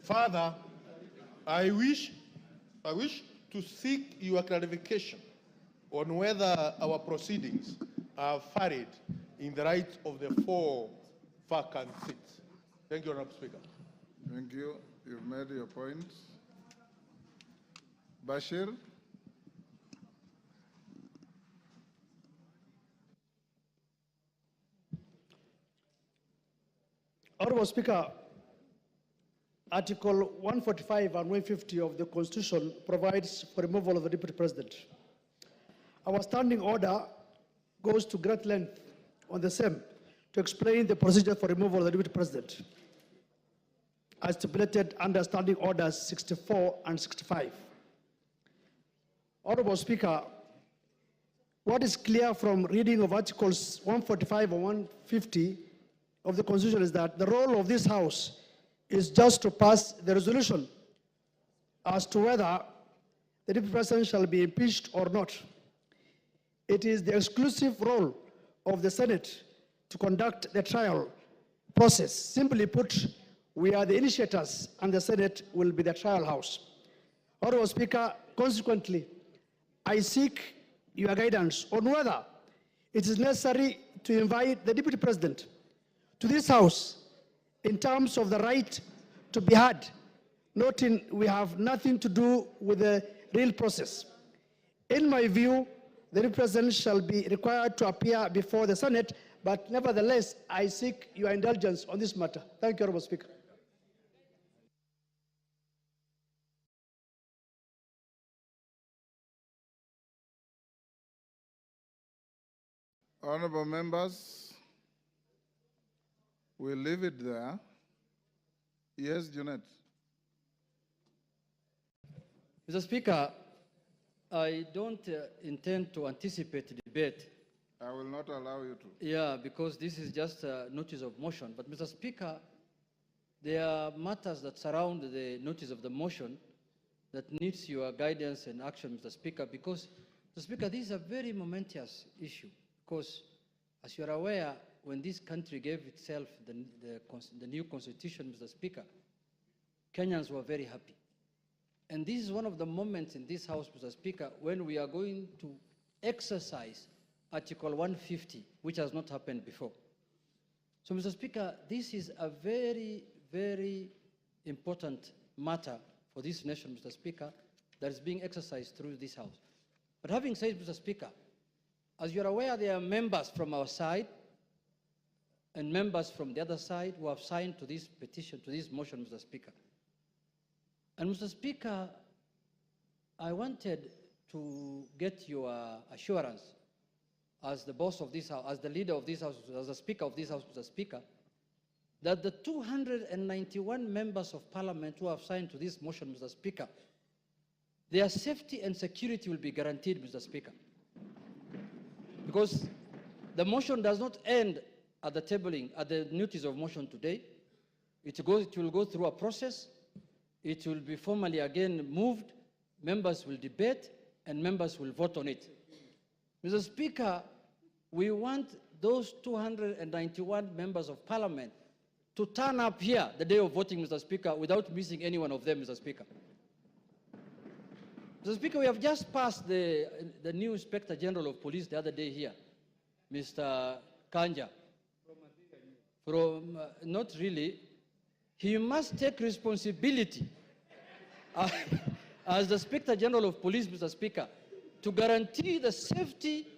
Further, I wish to seek your clarification on whether our proceedings are varied in the rights of the 4 vacant seats. Thank you, Honorable Speaker. Thank you. You've made your point. Bashir. Honorable Speaker, Article 145 and 150 of the Constitution provides for removal of the Deputy President. Our standing order goes to great length on the same to explain the procedure for removal of the Deputy President, as stipulated under Standing Orders 64 and 65. Honorable Speaker, what is clear from reading of Articles 145 and 150 of the Constitution is that the role of this House is just to pass the resolution as to whether the Deputy President shall be impeached or not. It is the exclusive role of the Senate to conduct the trial process. Simply put, we are the initiators and the Senate will be the trial house. Honorable Speaker, consequently, I seek your guidance on whether it is necessary to invite the Deputy President to this House in terms of the right to be heard, noting we have nothing to do with the real process. In my view, the Deputy President shall be required to appear before the Senate, but nevertheless, I seek your indulgence on this matter. Thank you, Honorable Speaker. Honorable members, we'll leave it there. Yes, Junet. Mr. Speaker, I don't intend to anticipate the debate. I will not allow you to. Yeah, because this is just a notice of motion. But Mr. Speaker, there are matters that surround the notice of the motion that needs your guidance and action, Mr. Speaker, because, Mr. Speaker, this is a very momentous issue. Because, as you are aware, when this country gave itself the new constitution, Mr. Speaker, Kenyans were very happy. And this is one of the moments in this House, Mr. Speaker, when we are going to exercise Article 150, which has not happened before. So, Mr. Speaker, this is a very, very important matter for this nation, Mr. Speaker, that is being exercised through this House. But having said, Mr. Speaker, as you are aware, there are members from our side and members from the other side who have signed to this petition, to this motion, Mr. Speaker. And Mr. Speaker, I wanted to get your assurance as the boss of this House, as the leader of this House, as the Speaker of this House, Mr. Speaker, that the 291 members of Parliament who have signed to this motion, Mr. Speaker, their safety and security will be guaranteed, Mr. Speaker. Because the motion does not end at the tabling, at the notice of motion today. It will go through a process. It will be formally again moved. Members will debate, and members will vote on it. Mr. Speaker, we want those 291 members of Parliament to turn up here the day of voting, Mr. Speaker, without missing any one of them, Mr. Speaker. Mr. Speaker, we have just passed the new Inspector General of Police the other day here, Mr. Kanja. Not really. He must take responsibility as the Inspector General of Police, Mr. Speaker, to guarantee the safety,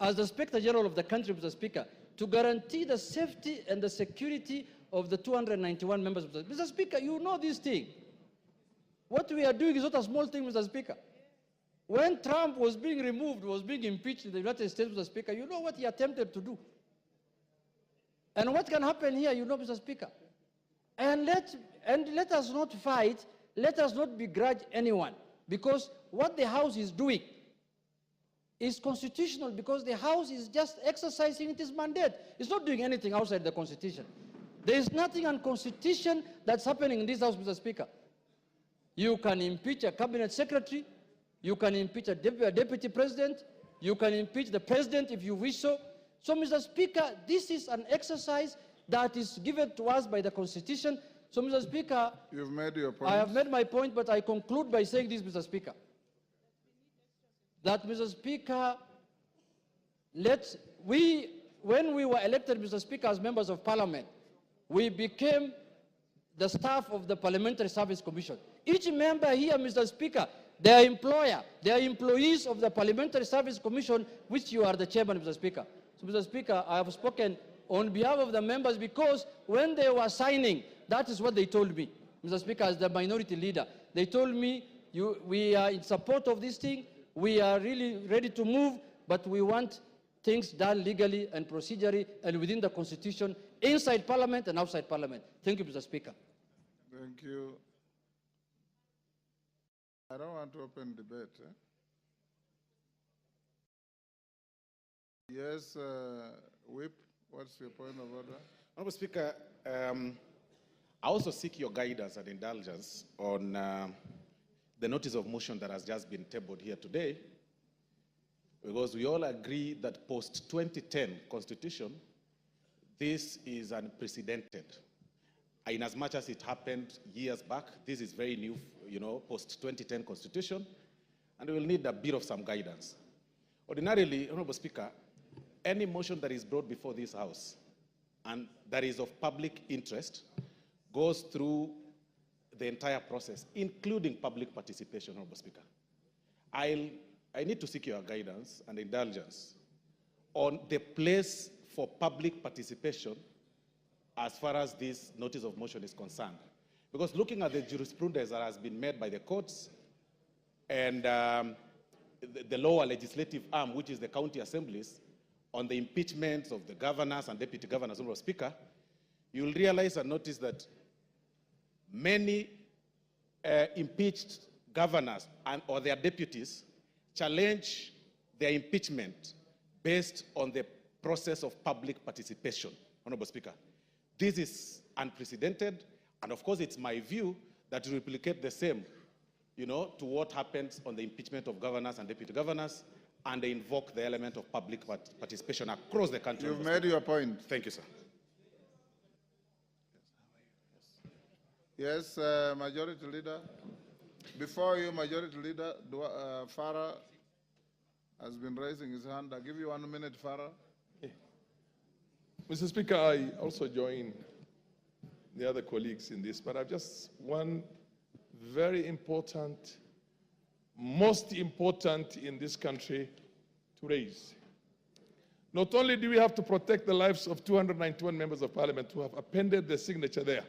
as the Inspector General of the country, Mr. Speaker, to guarantee the safety and the security of the 291 members. Mr. Speaker, you know this thing. What we are doing is not a small thing, Mr. Speaker. When Trump was being removed, was being impeached in the United States, Mr. Speaker, you know what he attempted to do. And what can happen here, you know, Mr. Speaker. And let us not fight, let us not begrudge anyone, because what the House is doing is constitutional, because the House is just exercising its mandate. It's not doing anything outside the Constitution. There is nothing unconstitutional that's happening in this House, Mr. Speaker. You can impeach a cabinet secretary, you can impeach a deputy president, you can impeach the president if you wish so. So, Mr. Speaker, this is an exercise that is given to us by the Constitution So, Mr. Speaker, You've made your point. I have made my point, but I conclude by saying this, Mr. Speaker, that, Mr. Speaker, when we were elected, Mr. Speaker, as members of Parliament, we became the staff of the Parliamentary Service Commission. Each member here, Mr. Speaker, their employer, they are employees of the Parliamentary Service Commission, which you are the chairman, Mr. Speaker. So, Mr. Speaker, I have spoken on behalf of the members because when they were signing, that is what they told me, Mr. Speaker, as the minority leader. They told me, we are in support of this thing, we are really ready to move, but we want things done legally and procedurally and within the Constitution, inside Parliament and outside Parliament. Thank you, Mr. Speaker. Thank you. I don't want to open debate. Yes, Whip, what's your point of order? Honorable Speaker, I also seek your guidance and indulgence on the notice of motion that has just been tabled here today, because we all agree that post-2010 Constitution, this is unprecedented. In as much as it happened years back, this is very new, post-2010 Constitution, and we will need a bit of some guidance. Ordinarily, Honorable Speaker, any motion that is brought before this House and that is of public interest goes through the entire process, including public participation, Honorable Speaker. I need to seek your guidance and indulgence on the place for public participation as far as this notice of motion is concerned. Because looking at the jurisprudence that has been made by the courts and the lower legislative arm, which is the county assemblies, on the impeachments of the governors and deputy governors, Honorable Speaker, you will realize and notice that many impeached governors or their deputies challenge their impeachment based on the process of public participation, Honorable Speaker. This is unprecedented, and of course it's my view that to replicate the same, to what happens on the impeachment of governors and deputy governors, and they invoke the element of public participation across the country. You've made your point. Thank you, sir. Yes, Majority Leader. Before you, Majority Leader, Farah has been raising his hand. I'll give you 1 minute, Farah. Mr. Speaker, I also join the other colleagues in this, but I've just one very important, most important in this country to raise. Not only do we have to protect the lives of 291 members of Parliament who have appended their signature there,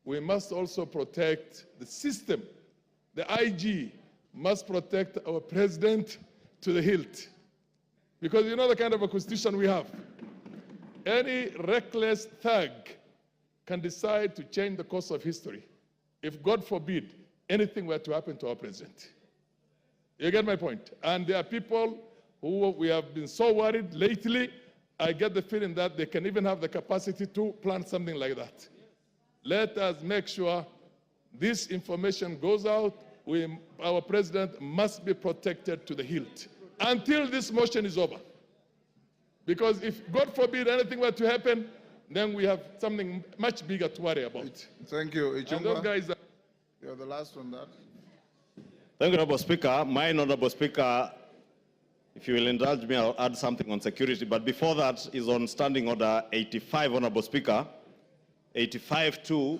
we must also protect the system. The IG must protect our president to the hilt. Because you know the kind of a constitution we have. Any reckless thug can decide to change the course of history if, God forbid, anything were to happen to our president. You get my point? And there are people who we have been so worried lately, I get the feeling that they can even have the capacity to plan something like that. Let us make sure this information goes out. Our president must be protected to the hilt until this motion is over. Because if, God forbid, anything were to happen, then we have something much bigger to worry about. Thank you. And those guys are... You're the last on that. Thank you, Honorable Speaker. My Honorable Speaker, if you will indulge me, I'll add something on security. But before that is on Standing Order 85, Honorable Speaker. 85-2,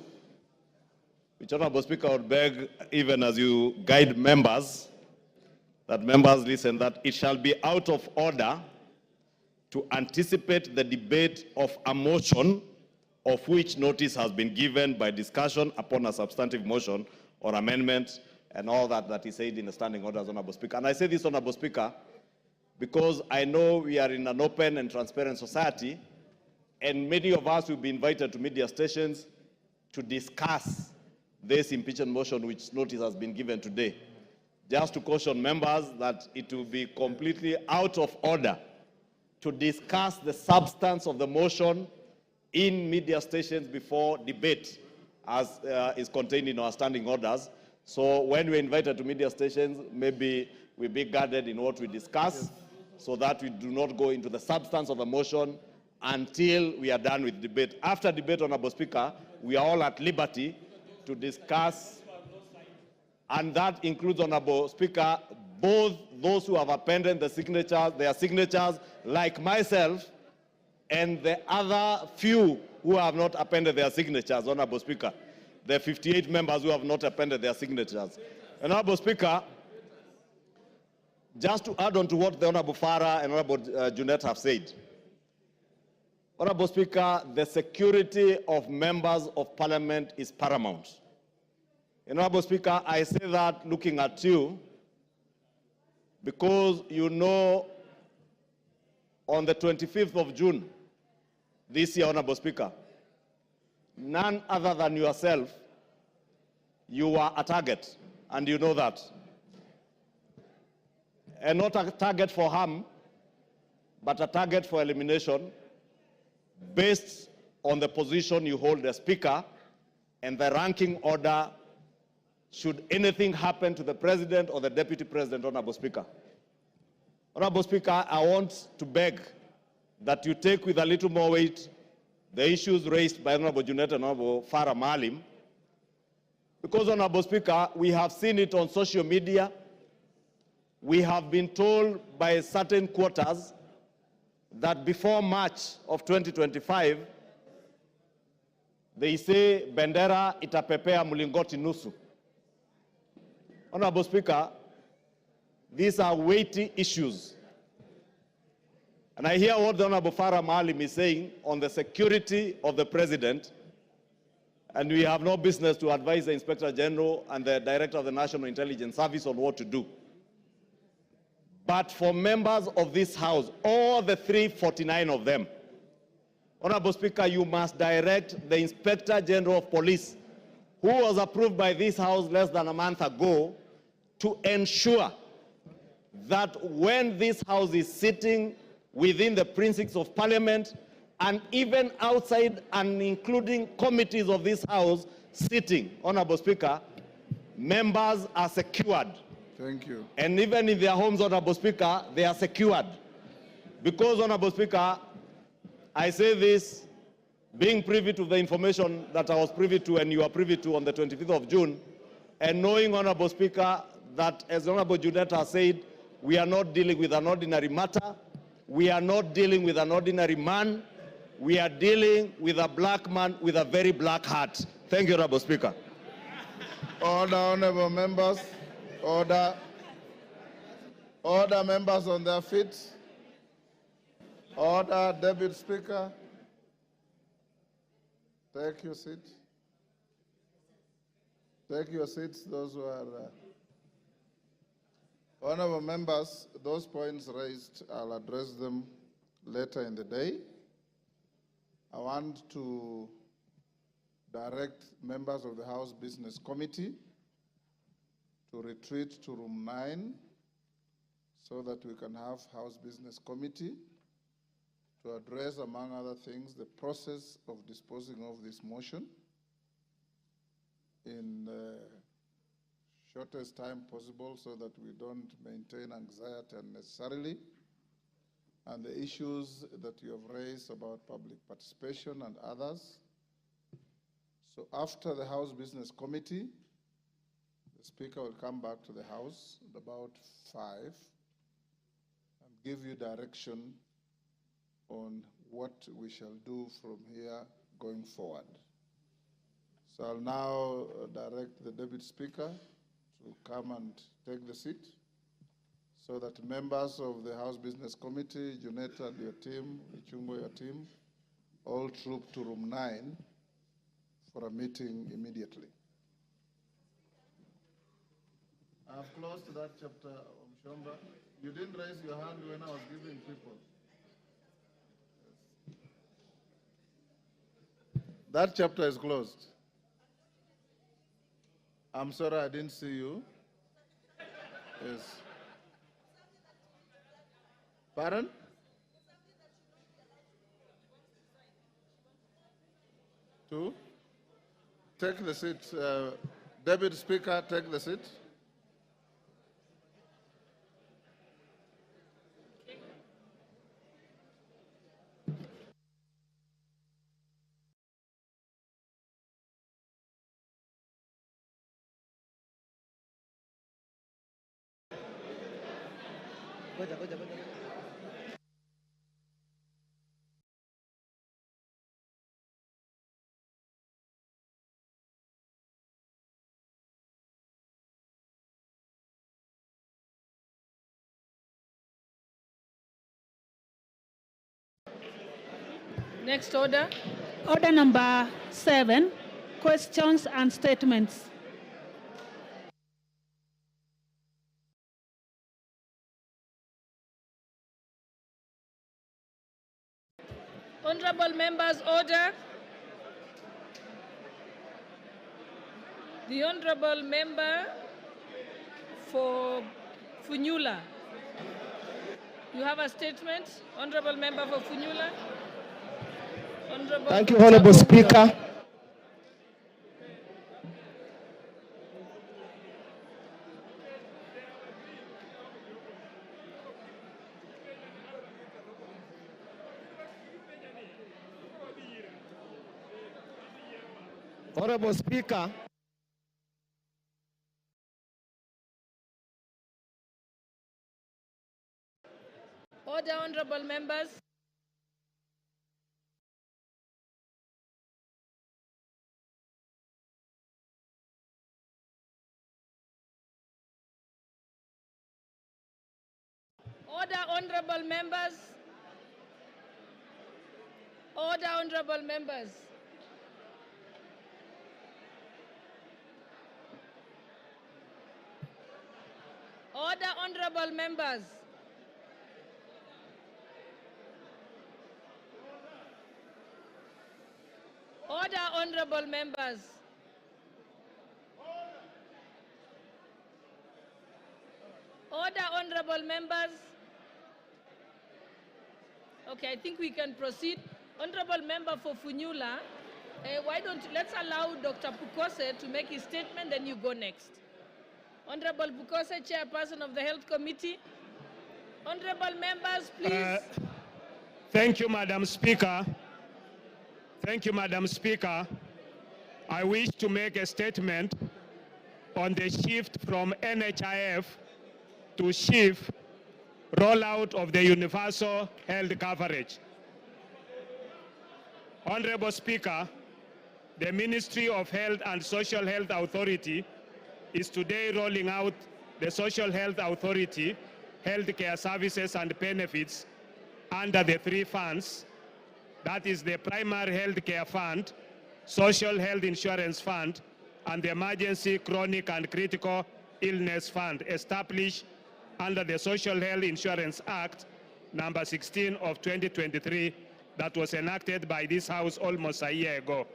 which, Honorable Speaker, would beg, even as you guide members, that members listen, that it shall be out of order to anticipate the debate of a motion of which notice has been given by discussion upon a substantive motion or amendment and all that is said in the standing orders, Honorable Speaker. And I say this, Honorable Speaker, because I know we are in an open and transparent society, and many of us will be invited to media stations to discuss this impeachment motion which notice has been given today. Just to caution members that it will be completely out of order to discuss the substance of the motion in media stations before debate, as is contained in our standing orders. So when we're invited to media stations, maybe we be guarded in what we discuss, so that we do not go into the substance of the motion until we are done with debate. After debate, Honorable Speaker, we are all at liberty to discuss, and that includes, Honorable Speaker, both those who have appended their signatures, like myself, and the other few who have not appended their signatures, Honorable Speaker. The 58 members who have not appended their signatures. Honorable Speaker, just to add on to what the Honorable Farah and Honorable Junet have said, Honorable Speaker, the security of members of Parliament is paramount. Honorable Speaker, I say that looking at you because you know on the 25th of June this year, Honorable Speaker, none other than yourself, you were a target, and you know that. And not a target for harm, but a target for elimination based on the position you hold as Speaker and the ranking order should anything happen to the President or the Deputy President, Honorable Speaker. Honorable Speaker, I want to beg that you take with a little more weight the issues raised by Honorable Junet and Honorable Farah Maalim, because, Honorable Speaker, we have seen it on social media. We have been told by certain quarters that before March of 2025, they say bendera itapepea mlingoti nusu. Honorable Speaker, these are weighty issues. And I hear what the Honorable Farah Maalim is saying on the security of the President, and we have no business to advise the Inspector General and the Director of the National Intelligence Service on what to do. But for members of this House, all the 349 of them, Honorable Speaker, you must direct the Inspector General of Police, who was approved by this House less than a month ago, to ensure that when this House is sitting within the precincts of Parliament, and even outside and including committees of this House sitting, Honorable Speaker, members are secured. Thank you. And even in their homes, Honorable Speaker, they are secured. Because, Honorable Speaker, I say this, being privy to the information that I was privy to and you are privy to on the 25th of June, and knowing, Honorable Speaker, that as Honorable Junet has said, we are not dealing with an ordinary matter, we are not dealing with an ordinary man, we are dealing with a black man with a very black heart. Thank you, Honorable Speaker. Order, honorable members. Order. Order, members on their feet. Order, Deputy Speaker. Take your seat. Take your seats, those who are honorable members, those points raised, I'll address them later in the day. I want to direct members of the House Business Committee to retreat to room 9 so that we can have House Business Committee to address, among other things, the process of disposing of this motion in the shortest time possible so that we don't maintain anxiety unnecessarily, and the issues that you have raised about public participation and others. So after the House Business Committee, the Speaker will come back to the House at about 5 and give you direction on what we shall do from here going forward. So I'll now direct the Deputy Speaker to come and take the seat so that members of the House Business Committee, Juneta and your team, Ichungo, your team, all troop to room 9 for a meeting immediately. I've closed that chapter, Mshomba. You didn't raise your hand when I was giving people. That chapter is closed. I'm sorry I didn't see you. Yes. Pardon? Two? Take the seat. Deputy Speaker, take the seat. Next order. Order number 7, questions and statements. Honorable members, order. The Honorable Member for Funyula. You have a statement, Honorable Member for Funyula. Honorable Thank you, Honorable Speaker. Honorable Speaker, Order, honorable members. Order, honorable members. Order, honorable members. Order, honorable members. Order, honorable members. Order, honorable members. Okay, I think we can proceed. Honorable member for Funyula, why don't let's allow Dr. Pukose to make his statement, then you go next. Honorable Pukose, Chairperson of the Health Committee. Honorable members, please. Thank you, Madam Speaker. Thank you, Madam Speaker. I wish to make a statement on the shift from NHIF to SHIF rollout of the universal health coverage. Honorable Speaker, the Ministry of Health and Social Health Authority is today rolling out the Social Health Authority healthcare services and benefits under the 3 funds. That is the Primary Health Care Fund, Social Health Insurance Fund, and the Emergency Chronic and Critical Illness Fund established under the Social Health Insurance Act number 16 of 2023 that was enacted by this House almost a year ago.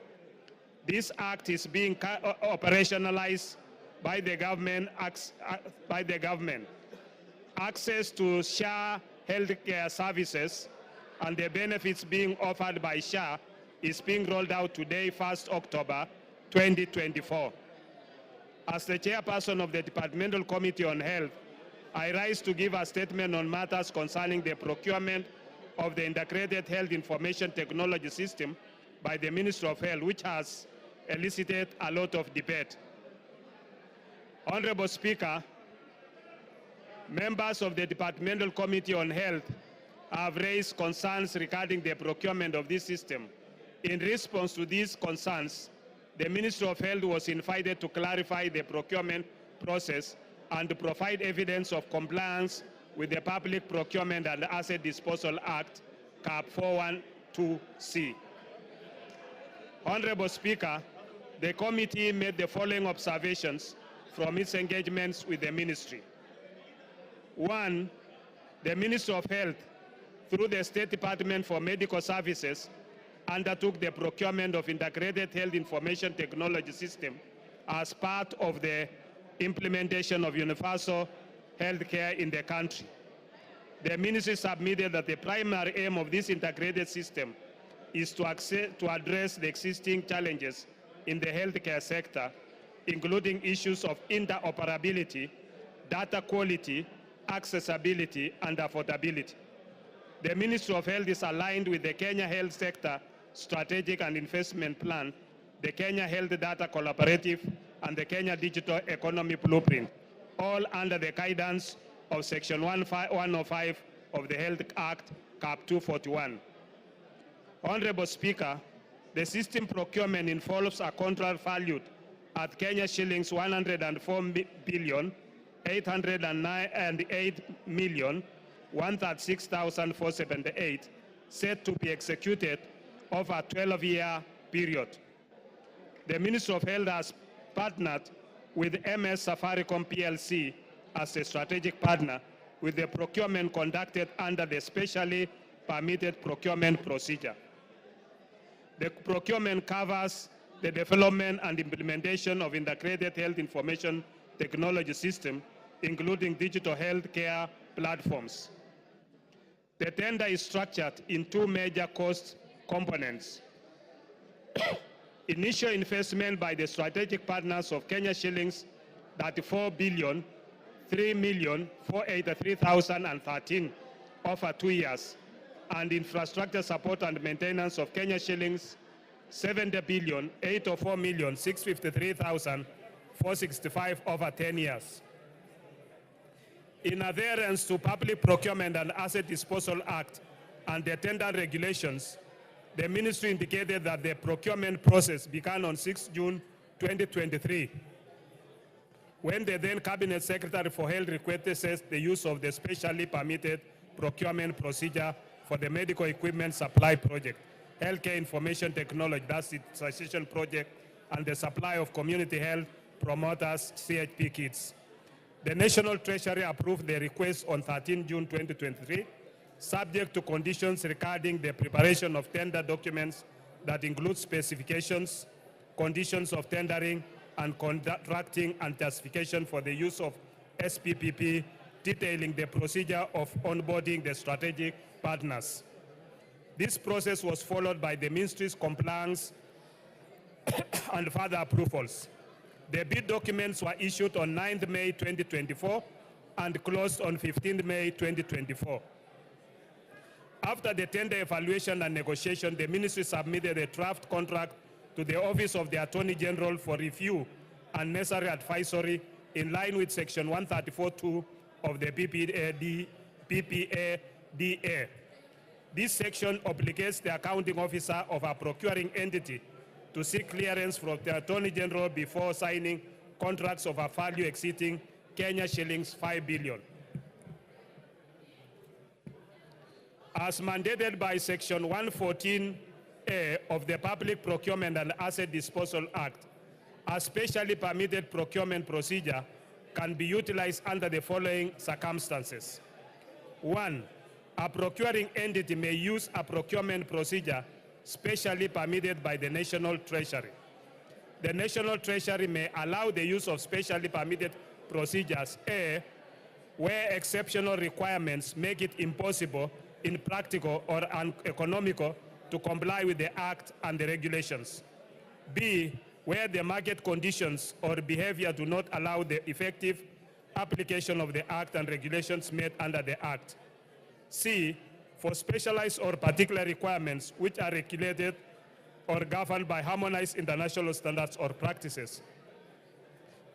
This act is being operationalized by the government. Access to SHA healthcare services and the benefits being offered by SHA is being rolled out today, 1st October 2024. As the chairperson of the Departmental Committee on Health, I rise to give a statement on matters concerning the procurement of the Integrated Health Information Technology System by the Ministry of Health, which has elicited a lot of debate. Honorable Speaker, members of the Departmental Committee on Health have raised concerns regarding the procurement of this system. In response to these concerns, the Ministry of Health was invited to clarify the procurement process and to provide evidence of compliance with the Public Procurement and Asset Disposal Act, CAP 412C. Honorable Speaker, the committee made the following observations from its engagements with the ministry. 1, the Ministry of Health, through the State Department for Medical Services, undertook the procurement of Integrated Health Information Technology System as part of the implementation of universal health care in the country. The ministry submitted that the primary aim of this integrated system is to address the existing challenges in the healthcare sector, including issues of interoperability, data quality, accessibility, and affordability. The Ministry of Health is aligned with the Kenya Health Sector Strategic and Investment Plan, the Kenya Health Data Collaborative, and the Kenya Digital Economy Blueprint, all under the guidance of Section 105 of the Health Act, Cap 241. Honorable Speaker, the system procurement involves a contract valued at Kenya shillings 104,808,136,478, set to be executed over a 12-year period. The Ministry of Health has partnered with MS Safaricom PLC as a strategic partner with the procurement conducted under the specially permitted procurement procedure. The procurement covers the development and implementation of integrated health information technology system, including digital healthcare platforms. The tender is structured in two major cost components. Initial investment by the strategic partners of Kenya shillings 34,003,483,013 over 2 years, and infrastructure support and maintenance of Kenya shillings 70,804,653,465 over 10 years. In adherence to Public Procurement and Asset Disposal Act and the tender regulations, the ministry indicated that the procurement process began on 6 June 2023, when the then Cabinet Secretary for Health requested the use of the specially permitted procurement procedure for the medical equipment supply project, healthcare information technology, that's the transition project, and the supply of community health promoters, CHP kits. The National Treasury approved the request on 13 June 2023, subject to conditions regarding the preparation of tender documents that include specifications, conditions of tendering, and contracting and justification for the use of SPPP, detailing the procedure of onboarding the strategic partners. This process was followed by the ministry's compliance and further approvals. The bid documents were issued on 9th May 2024 and closed on 15th May 2024. After the tender evaluation and negotiation, the ministry submitted a draft contract to the Office of the Attorney General for review and necessary advisory in line with Section 134(2) of the PPADA. This section obligates the accounting officer of a procuring entity to seek clearance from the Attorney General before signing contracts of a value exceeding Kenya shillings 5 billion. As mandated by Section 114A of the Public Procurement and Asset Disposal Act, a specially permitted procurement procedure can be utilized under the following circumstances. 1, a procuring entity may use a procurement procedure specially permitted by the National Treasury. The National Treasury may allow the use of specially permitted procedures, A, where exceptional requirements make it impossible, impractical, or uneconomical to comply with the Act and the regulations. B, where the market conditions or behavior do not allow the effective application of the Act and regulations made under the Act. C, for specialized or particular requirements which are regulated or governed by harmonized international standards or practices.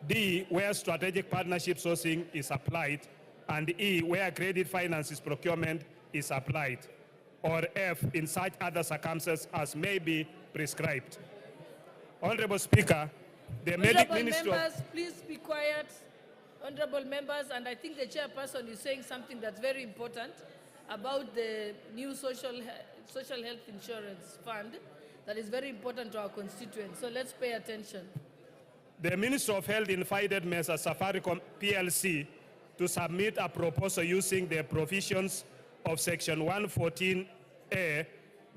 D, where strategic partnership sourcing is applied. And E, where credit finances procurement is applied. Or F, in such other circumstances as may be prescribed. Honorable Speaker, the Honorable Ministry members, please be quiet. Honorable members, and I think the chairperson is saying something that's very important about the new social health insurance fund that is very important to our constituents. So let's pay attention. The Minister of Health invited Mesa Safaricom PLC to submit a proposal using the provisions of Section 114A,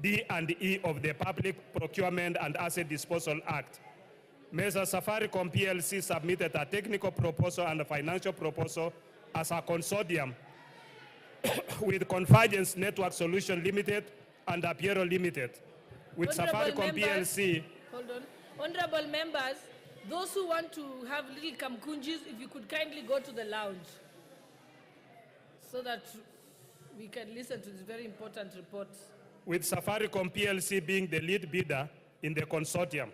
D and E of the Public Procurement and Asset Disposal Act. Mesa Safaricom PLC submitted a technical proposal and a financial proposal as a consortium with Convergence Network Solution Limited and Apiero Limited. With Safaricom PLC. Hold on. Honorable members, those who want to have little kamkunjis, if you could kindly go to the lounge so that we can listen to this very important report. With Safaricom PLC being the lead bidder in the consortium.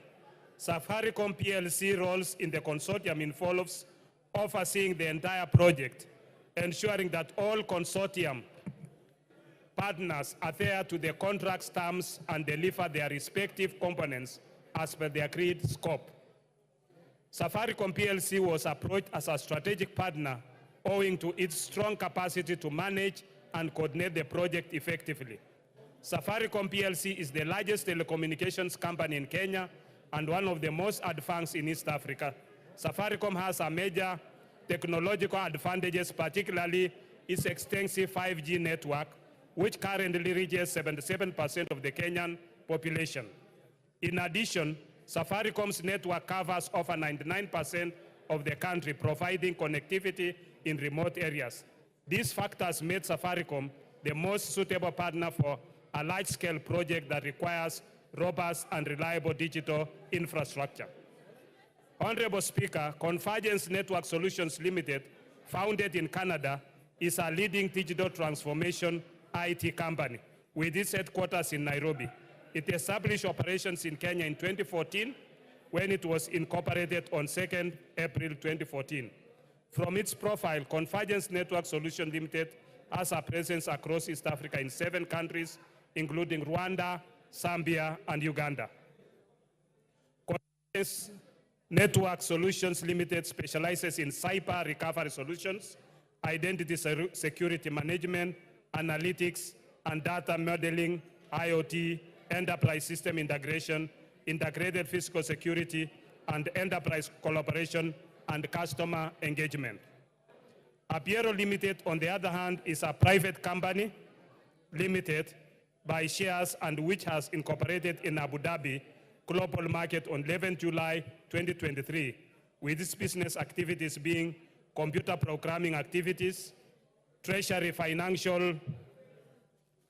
Safaricom PLC roles in the consortium involves overseeing the entire project, ensuring that all consortium partners adhere to the contract's terms and deliver their respective components as per the agreed scope. Safaricom PLC was approached as a strategic partner owing to its strong capacity to manage and coordinate the project effectively. Safaricom PLC is the largest telecommunications company in Kenya and one of the most advanced in East Africa. Safaricom has a major technological advantages, particularly its extensive 5G network, which currently reaches 77% of the Kenyan population. In addition, Safaricom's network covers over 99% of the country, providing connectivity in remote areas. These factors made Safaricom the most suitable partner for a large-scale project that requires robust and reliable digital infrastructure. Honorable Speaker, Convergence Network Solutions Limited, founded in Canada, is a leading digital transformation IT company with its headquarters in Nairobi. It established operations in Kenya in 2014 when it was incorporated on 2nd April 2014. From its profile, Convergence Network Solutions Limited has a presence across East Africa in 7 countries, including Rwanda, Zambia, and Uganda. Convergence Network Solutions Limited specializes in cyber recovery solutions, identity security management, analytics, and data modeling, IoT, enterprise system integration, integrated physical security, and enterprise collaboration and customer engagement. Apiero Limited, on the other hand, is a private company limited by shares and which has incorporated in Abu Dhabi global market on 11 July 2023, with its business activities being computer programming activities, treasury financial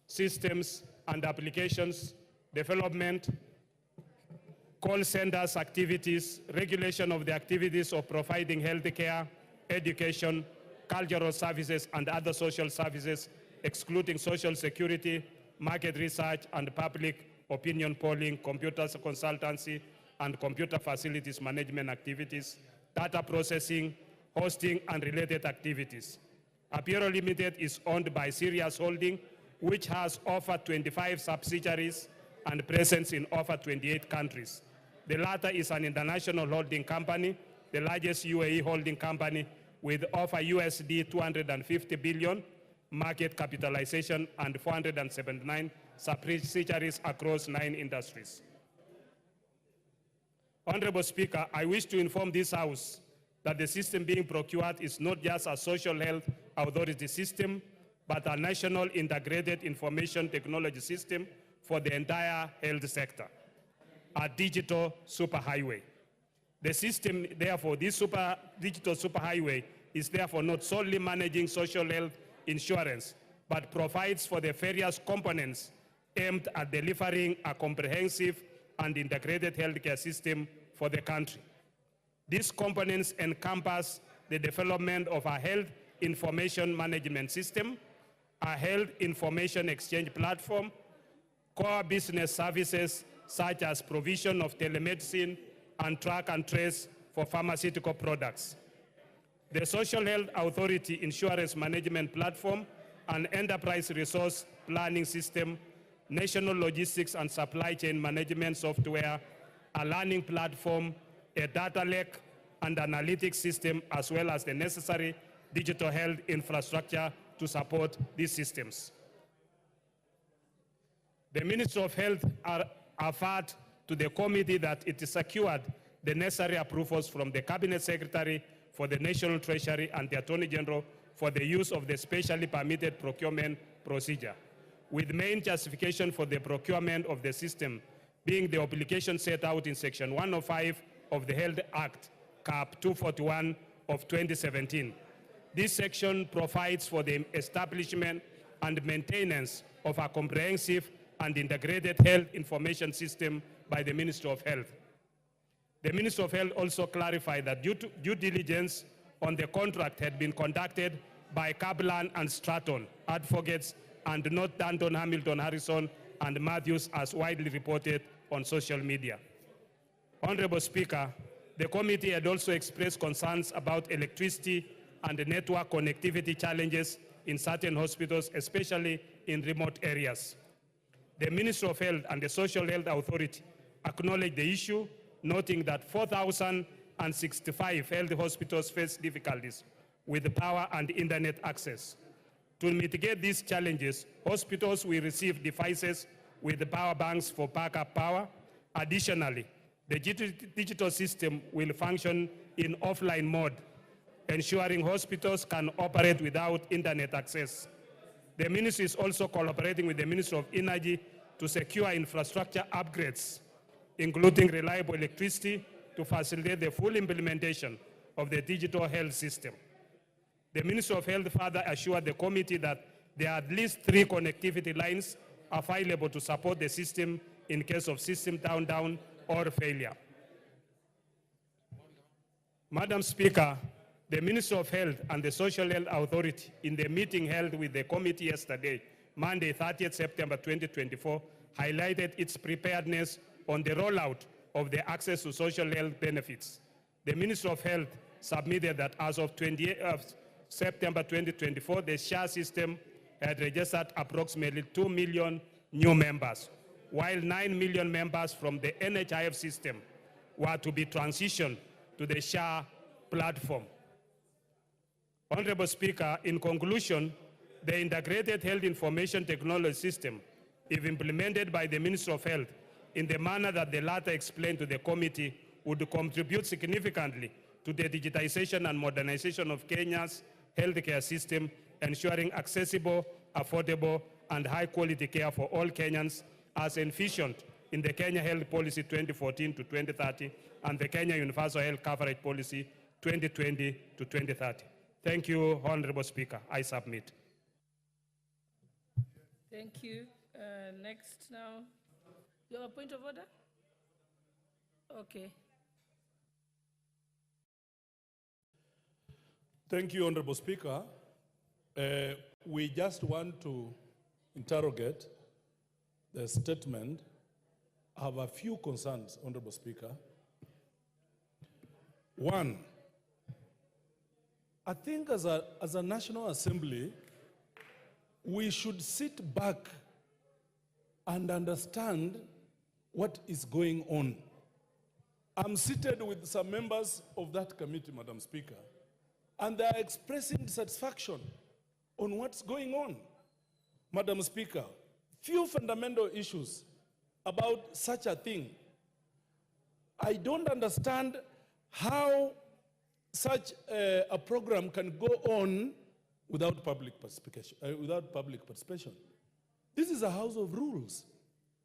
systems and applications development, call centers activities, regulation of the activities of providing healthcare, education, cultural services, and other social services, excluding social security, market research, and public opinion polling, computer consultancy, and computer facilities management activities, data processing, hosting, and related activities. Apiero Limited is owned by Sirius Holding, which has over 25 subsidiaries and presence in over 28 countries. The latter is an international holding company, the largest UAE holding company with over USD 250 billion market capitalization and 479 subsidiaries across 9 industries. Honorable Speaker, I wish to inform this House that the system being procured is not just a social health authority system, but a national integrated information technology system for the entire health sector, a digital superhighway. The system, therefore, this digital superhighway is therefore not solely managing social health insurance, but provides for the various components aimed at delivering a comprehensive and integrated healthcare system for the country. These components encompass the development of a health information management system, a health information exchange platform, core business services such as provision of telemedicine and track and trace for pharmaceutical products, the Social Health Authority Insurance Management Platform, an enterprise resource planning system, national logistics and supply chain management software, a learning platform, a data lake, and analytics system, as well as the necessary digital health infrastructure to support these systems. The Ministry of Health averred to the committee that it secured the necessary approvals from the Cabinet Secretary for the National Treasury and the Attorney General for the use of the specially permitted procurement procedure, with main justification for the procurement of the system being the obligation set out in Section 105 of the Health Act, Cap 241 of 2017. This section provides for the establishment and maintenance of a comprehensive and integrated health information system by the Ministry of Health. The Ministry of Health also clarified that due diligence on the contract had been conducted by Kaplan and Stratton advocates and not Danton, Hamilton, Harrison, and Matthews as widely reported on social media. Honorable Speaker, the committee had also expressed concerns about electricity and network connectivity challenges in certain hospitals, especially in remote areas. The Ministry of Health and the Social Health Authority acknowledge the issue, noting that 4,065 health hospitals face difficulties with power and internet access. To mitigate these challenges, hospitals will receive devices with power banks for backup power. Additionally, the digital system will function in offline mode, ensuring hospitals can operate without internet access. The ministry is also collaborating with the Ministry of Energy to secure infrastructure upgrades, including reliable electricity, to facilitate the full implementation of the digital health system. The Ministry of Health further assured the committee that there are at least 3 connectivity lines available to support the system in case of system down or failure. Madam Speaker, the Ministry of Health and the Social Health Authority, in the meeting held with the committee yesterday, Monday, 30th September 2024, highlighted its preparedness on the rollout of the access to social health benefits. The Ministry of Health submitted that as of 28th September 2024, the SHA system had registered approximately 2 million new members, while 9 million members from the NHIF system were to be transitioned to the SHA platform. Honorable Speaker, in conclusion, the Integrated Health Information Technology System, if implemented by the Ministry of Health in the manner that the latter explained to the committee, would contribute significantly to the digitization and modernization of Kenya's healthcare system, ensuring accessible, affordable, and high-quality care for all Kenyans, as envisioned in the Kenya Health Policy 2014 to 2030 and the Kenya Universal Health Coverage Policy 2020 to 2030. Thank you, Honorable Speaker. I submit. Thank you. Next now. You have a point of order? Okay. Thank you, Honorable Speaker. We just want to interrogate the statement. I have a few concerns, Honorable Speaker. One, I think as a National Assembly, we should sit back and understand what is going on. I'm seated with some members of that committee, Madam Speaker, and they are expressing dissatisfaction on what's going on. Madam Speaker, few fundamental issues about such a thing. I don't understand how such a program can go on without public participation. This is a house of rules.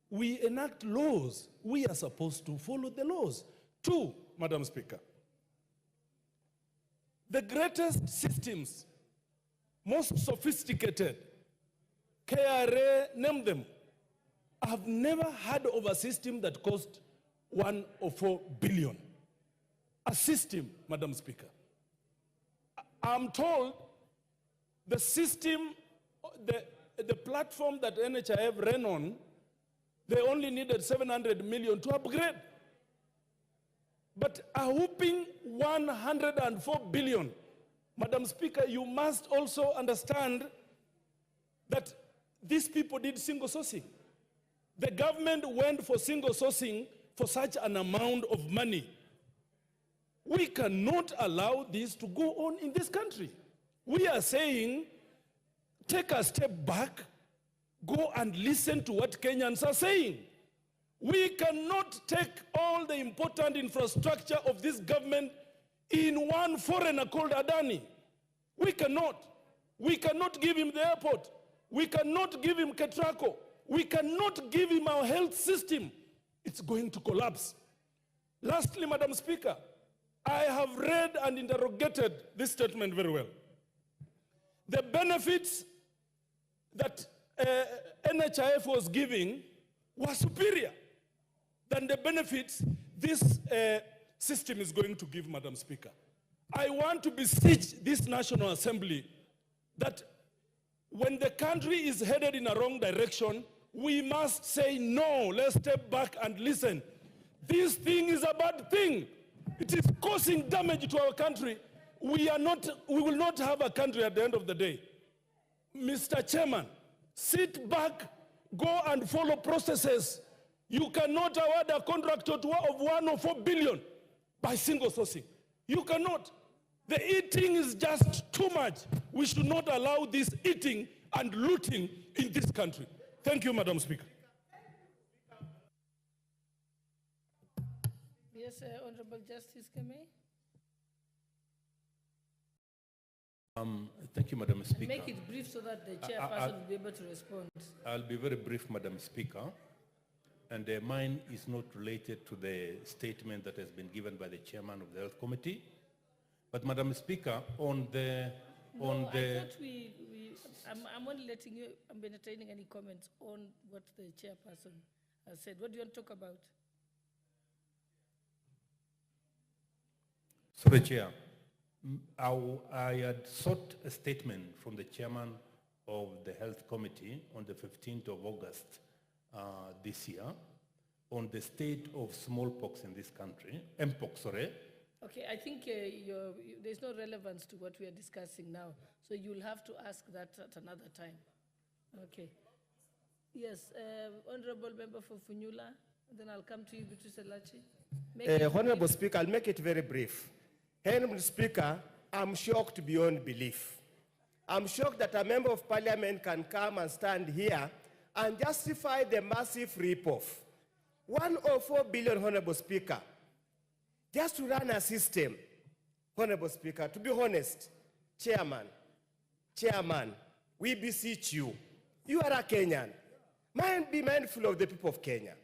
We enact laws. We are supposed to follow the laws. 2, Madam Speaker, the greatest systems, most sophisticated, KRA, name them, I have never heard of a system that cost 1 or 4 billion. A system, Madam Speaker. I'm told the system, the platform that NHIF ran on, they only needed 700 million to upgrade. But a whooping 104 billion. Madam Speaker, you must also understand that these people did single sourcing. The government went for single sourcing for such an amount of money. We cannot allow this to go on in this country. We are saying, take a step back, go and listen to what Kenyans are saying. We cannot take all the important infrastructure of this government in one foreigner called Adani. We cannot. We cannot give him the airport. We cannot give him Ketraco. We cannot give him our health system. It's going to collapse. Lastly, Madam Speaker, I have read and interrogated this statement very well. The benefits that NHIF was giving were superior than the benefits this system is going to give, Madam Speaker. I want to beseech this National Assembly that when the country is headed in a wrong direction, we must say no. Let's step back and listen. This thing is a bad thing. It is causing damage to our country. we will not have a country at the end of the day. Mr. Chairman, sit back, go and follow processes. You cannot award a contract of 104 billion by single sourcing. You cannot. The eating is just too much. We should not allow this eating and looting in this country. Thank you, Madam Speaker. Yes, Honorable Justice Keme. Thank you, Madam Speaker. Make it brief so that the chairperson will be able to respond. I'll be very brief, Madam Speaker. And mine is not related to the statement that has been given by the chairman of the Health Committee. But Madam Speaker, on the... I thought I'm only letting you, I'm entertaining any comments on what the chairperson has said. What do you want to talk about? Sorry, Chair. I had sought a statement from the chairman of the Health Committee on the 15th of August this year on the state of smallpox in this country, mpox, sorry. Okay, I think there's no relevance to what we are discussing now, so you'll have to ask that at another time. Okay. Yes, Honorable Member for Funyula, and then I'll come to you, Beatrice Elachi. Honorable Speaker, I'll make it very brief. Honorable Speaker, I'm shocked beyond belief. I'm shocked that a member of parliament can come and stand here and justify the massive rip-off. 104 billion, Honorable Speaker, just to run a system. Honorable Speaker, to be honest, Chairman, we beseech you. You are a Kenyan. Be mindful of the people of Kenya.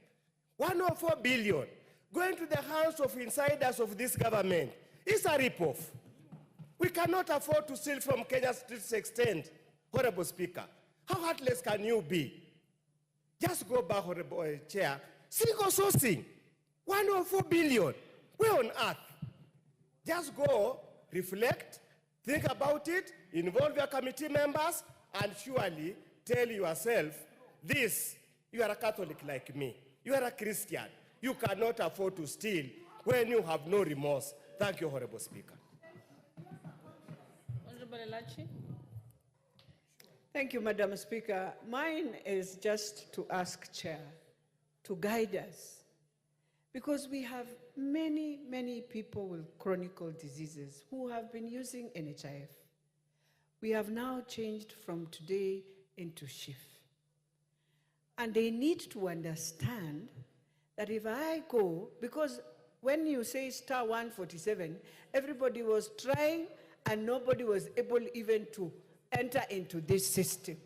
104 billion going to the hands of insiders of this government. It's a rip-off. We cannot afford to steal from Kenya to this extent, Honorable Speaker. How heartless can you be? Just go back, Honorable Chair. Single sourcing, 104 billion. Where on earth? Just go, reflect, think about it, involve your committee members, and surely tell yourself, this, you are a Catholic like me. You are a Christian. You cannot afford to steal when you have no remorse. Thank you, Honorable Speaker. Honorable Elachi. Thank you, Madam Speaker. Mine is just to ask Chair to guide us, because we have many, many people with chronic diseases who have been using NHIF. We have now changed from today into SHIF. And they need to understand that if I go, because when you say star 147, everybody was trying and nobody was able even to enter into this system.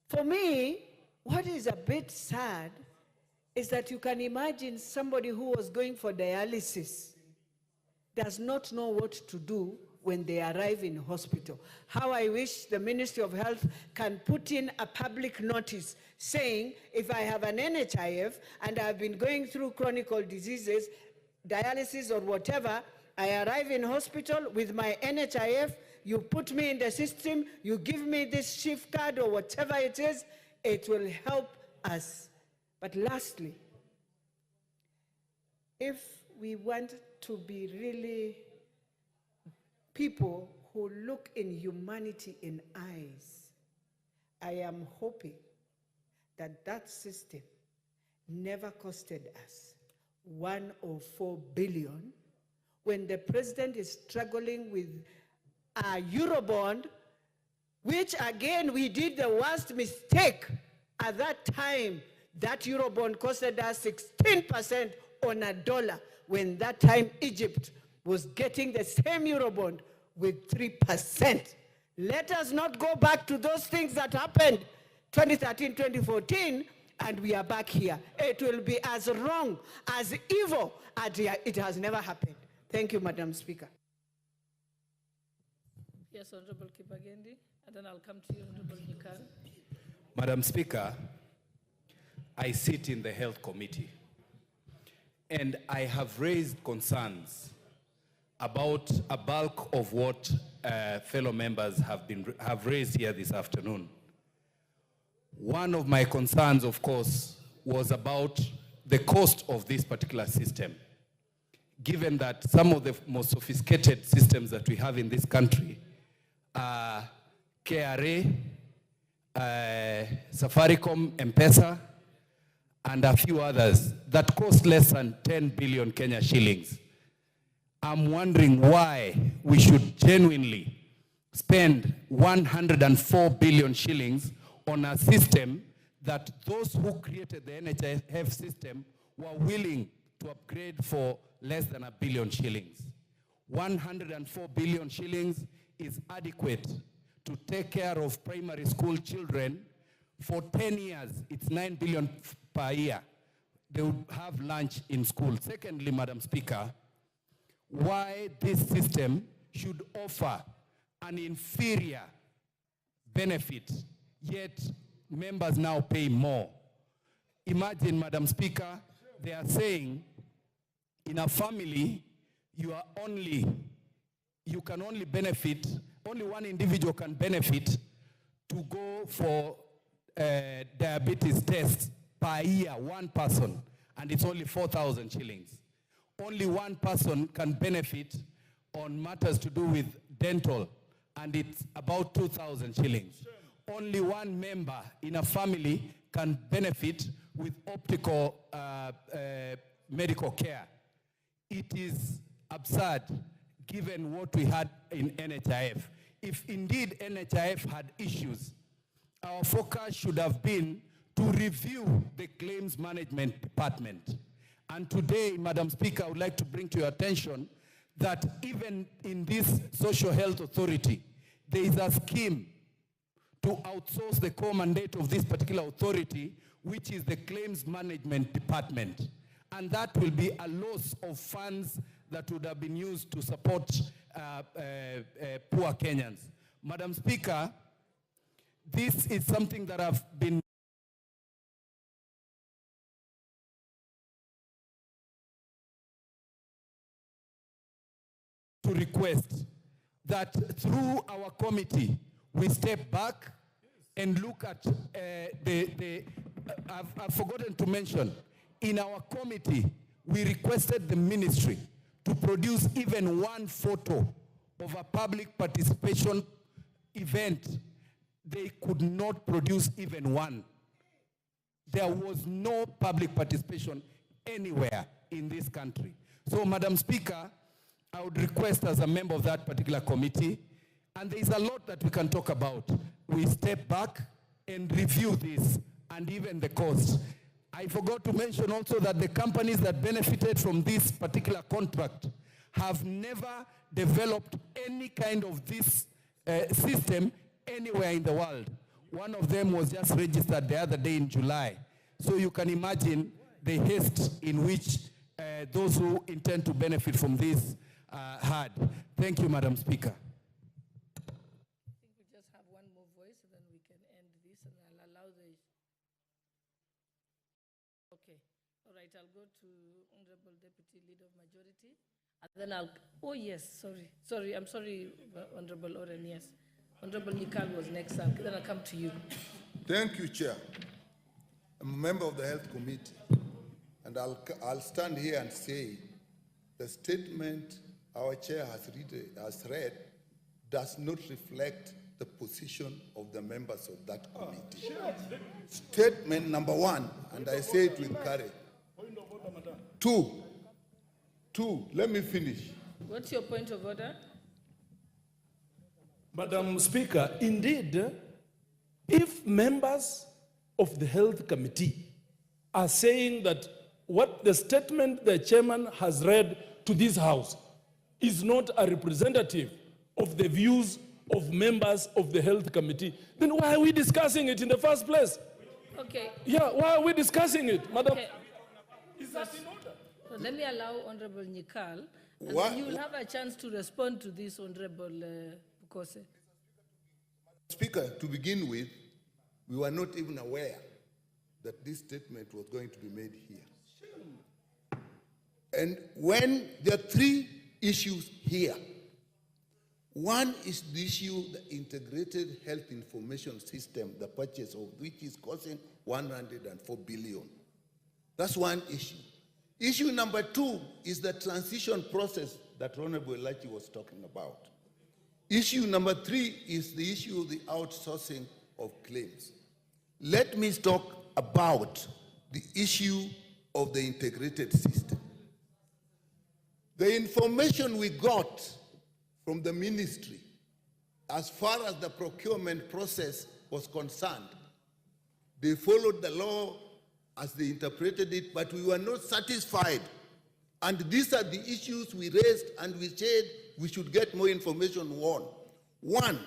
For me, what is a bit sad is that you can imagine somebody who was going for dialysis does not know what to do when they arrive in hospital. How I wish the Ministry of Health can put in a public notice saying, if I have an NHIF and I've been going through chronic diseases, dialysis or whatever, I arrive in hospital with my NHIF, you put me in the system, you give me this shift card or whatever it is, it will help us. But lastly, if we want to be really people who look in humanity in eyes, I am hoping that that system never costed us 104 billion when the president is struggling with a Eurobond, which again we did the worst mistake at that time. That Eurobond costed us 16% on a dollar, when that time Egypt was getting the same Eurobond with 3%. Let us not go back to those things that happened 2013, 2014, and we are back here. It will be as wrong, as evil, as it has never happened. Thank you, Madam Speaker. Yes, Honorable Kibagendi, and then I'll come to you, Honorable Nikal. Madam Speaker, I sit in the Health Committee, and I have raised concerns about a bulk of what fellow members have raised here this afternoon. One of my concerns, of course, was about the cost of this particular system, given that some of the most sophisticated systems that we have in this country are KRA, Safaricom, M-Pesa, and a few others that cost less than 10 billion Kenya shillings. I'm wondering why we should genuinely spend 104 billion shillings on a system that those who created the NHIF system were willing to upgrade for less than $1 billion shillings. 104 billion shillings is adequate to take care of primary school children. For 10 years, it's 9 billion per year. They would have lunch in school. Secondly, Madam Speaker, why this system should offer an inferior benefit, yet members now pay more. Imagine, Madam Speaker, they are saying in a family, you can only benefit, only one individual can benefit to go for diabetes tests per year, one person, and it's only 4,000 shillings. Only one person can benefit on matters to do with dental, and it's about 2,000 shillings. Only one member in a family can benefit with optical medical care. It is absurd given what we had in NHIF. If indeed NHIF had issues, our focus should have been to review the claims management department. And today, Madam Speaker, I would like to bring to your attention that even in this social health authority, there is a scheme to outsource the core mandate of this particular authority, which is the claims management department. And that will be a loss of funds that would have been used to support poor Kenyans. Madam Speaker, this is something that I've been to request that through our committee, we step back and look at I've forgotten to mention, in our committee, we requested the ministry to produce even one photo of a public participation event. They could not produce even one. There was no public participation anywhere in this country. So, Madam Speaker, I would request as a member of that particular committee, and there is a lot that we can talk about. We step back and review this and even the cost. I forgot to mention also that the companies that benefited from this particular contract have never developed any kind of this system anywhere in the world. One of them was just registered the other day in July. So you can imagine the haste in which those who intend to benefit from this had. Thank you, Madam Speaker. I think we just have one more voice, and then we can end this, and I'll allow the... Okay. All right, I'll go to Honorable Deputy Leader of Majority, and then I'll... Oh, yes, sorry. I'm sorry, Honorable Oren, yes. Honorable Nikal was next, then I'll come to you. Thank you, Chair. I'm a member of the Health Committee, and I'll stand here and say the statement our chair has read does not reflect the position of the members of that committee. Statement number one, and I say it with courage. Two, let me finish. What's your point of order? Madam Speaker, indeed, if members of the Health Committee are saying that what the statement the chairman has read to this House is not a representative of the views of members of the Health Committee, then why are we discussing it in the first place? Okay. Yeah, why are we discussing it, Madam? Okay. Is that in order? So let me allow Honorable Nikal, and then you will have a chance to respond to this, Honorable Bukose. Speaker, to begin with, we were not even aware that this statement was going to be made here. And when there are three issues here, one is the issue, the integrated health information system, the purchase of which is costing 104 billion. That's one issue. Issue number 2 is the transition process that Honorable Elachi was talking about. Issue number 3 is the issue of the outsourcing of claims. Let me talk about the issue of the integrated system. The information we got from the ministry as far as the procurement process was concerned, they followed the law as they interpreted it, but we were not satisfied. And these are the issues we raised, and we said we should get more information on. One,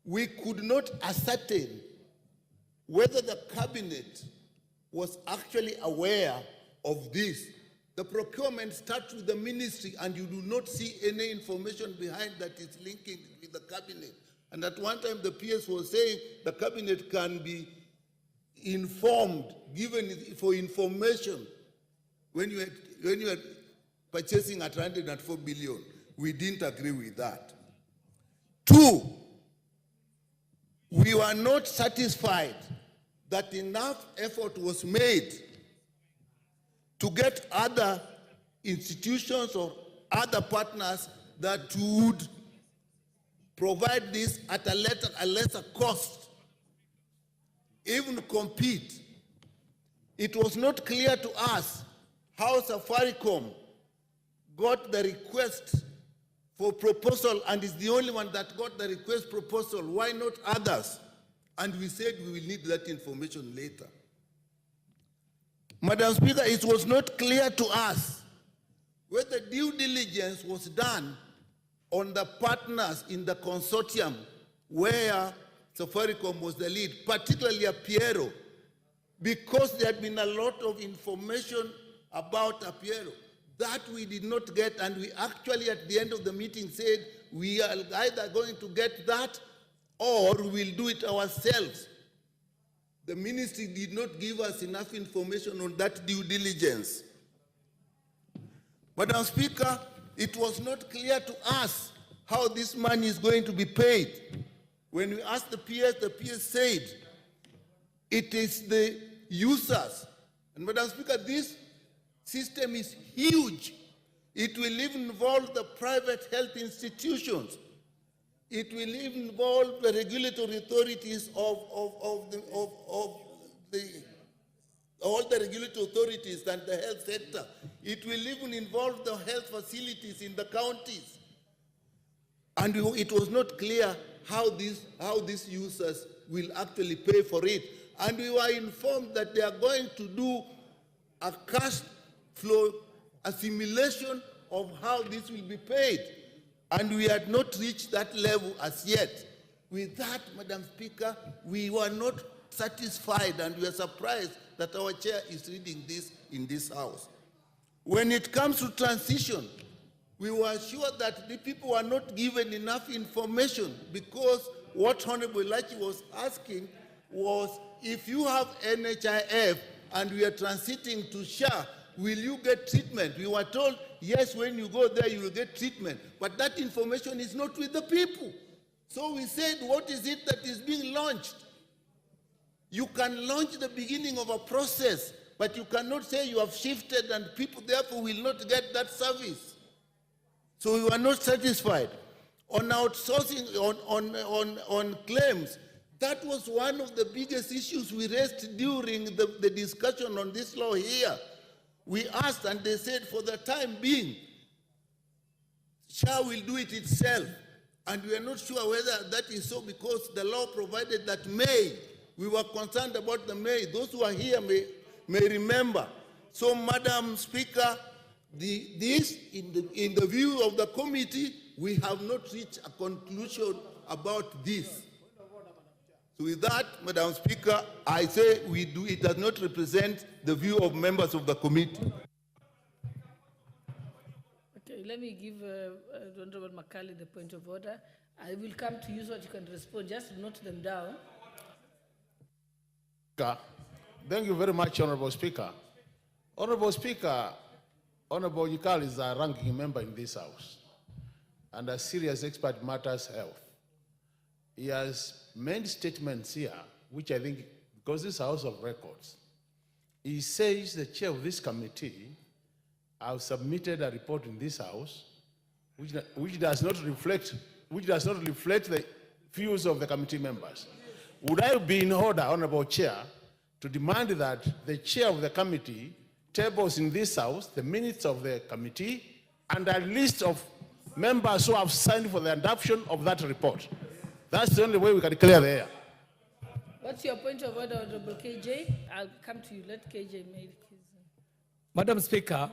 we could not ascertain whether the cabinet was actually aware of this. The procurement starts with the ministry, and you do not see any information behind that is linking with the cabinet. And at one time, the PS was saying the cabinet can be informed, given for information when you are purchasing at 104 billion. We didn't agree with that. 2, we were not satisfied that enough effort was made to get other institutions or other partners that would provide this at a lesser cost, even compete. It was not clear to us how Safaricom got the request for proposal and is the only one that got the request proposal. Why not others? And we said we will need that information later. Madam Speaker, it was not clear to us whether due diligence was done on the partners in the consortium where Safaricom was the lead, particularly Apiero, because there had been a lot of information about Apiero. That we did not get, and we actually at the end of the meeting said we are either going to get that or we'll do it ourselves. The ministry did not give us enough information on that due diligence. Madam Speaker, it was not clear to us how this money is going to be paid. When we asked the PS said it is the users. And Madam Speaker, this system is huge. It will even involve the private health institutions. It will even involve the regulatory authorities all the regulatory authorities and the health sector. It will even involve the health facilities in the counties. And it was not clear how these users will actually pay for it. And we were informed that they are going to do a cash flow, a simulation of how this will be paid. And we had not reached that level as yet. With that, Madam Speaker, we were not satisfied, and we are surprised that our chair is reading this in this House. When it comes to transition, we were sure that the people were not given enough information, because what Honorable Elachi was asking was, if you have NHIF and we are transiting to SHA, will you get treatment? We were told, yes, when you go there, you will get treatment. But that information is not with the people. So we said, what is it that is being launched? You can launch the beginning of a process, but you cannot say you have shifted and people therefore will not get that service. So we were not satisfied. On outsourcing, on claims, that was one of the biggest issues we raised during the discussion on this law here. We asked, and they said, for the time being, SHA will do it itself. And we are not sure whether that is so, because the law provided that May. We were concerned about the May. Those who are here may remember. So, Madam Speaker, this, in the view of the committee, we have not reached a conclusion about this. So with that, Madam Speaker, I say it does not represent the view of members of the committee. Okay, let me give Honorable Makali the point of order. I will come to you so that you can respond. Just note them down. Thank you very much, Honorable Speaker. Honorable Speaker, Honorable Yukal is a ranking member in this House and a serious expert in matters health. He has made statements here, which I think, because this is a House of Records, he says the chair of this committee have submitted a report in this house which does not reflect the views of the committee members. Would I be in order, Honorable Chair, to demand that the chair of the committee tables in this house the minutes of the committee and a list of members who have signed for the adoption of that report? That's the only way we can clear the air. What's your point of order, Honorable KJ? I'll come to you. Let KJ make his... Madam Speaker,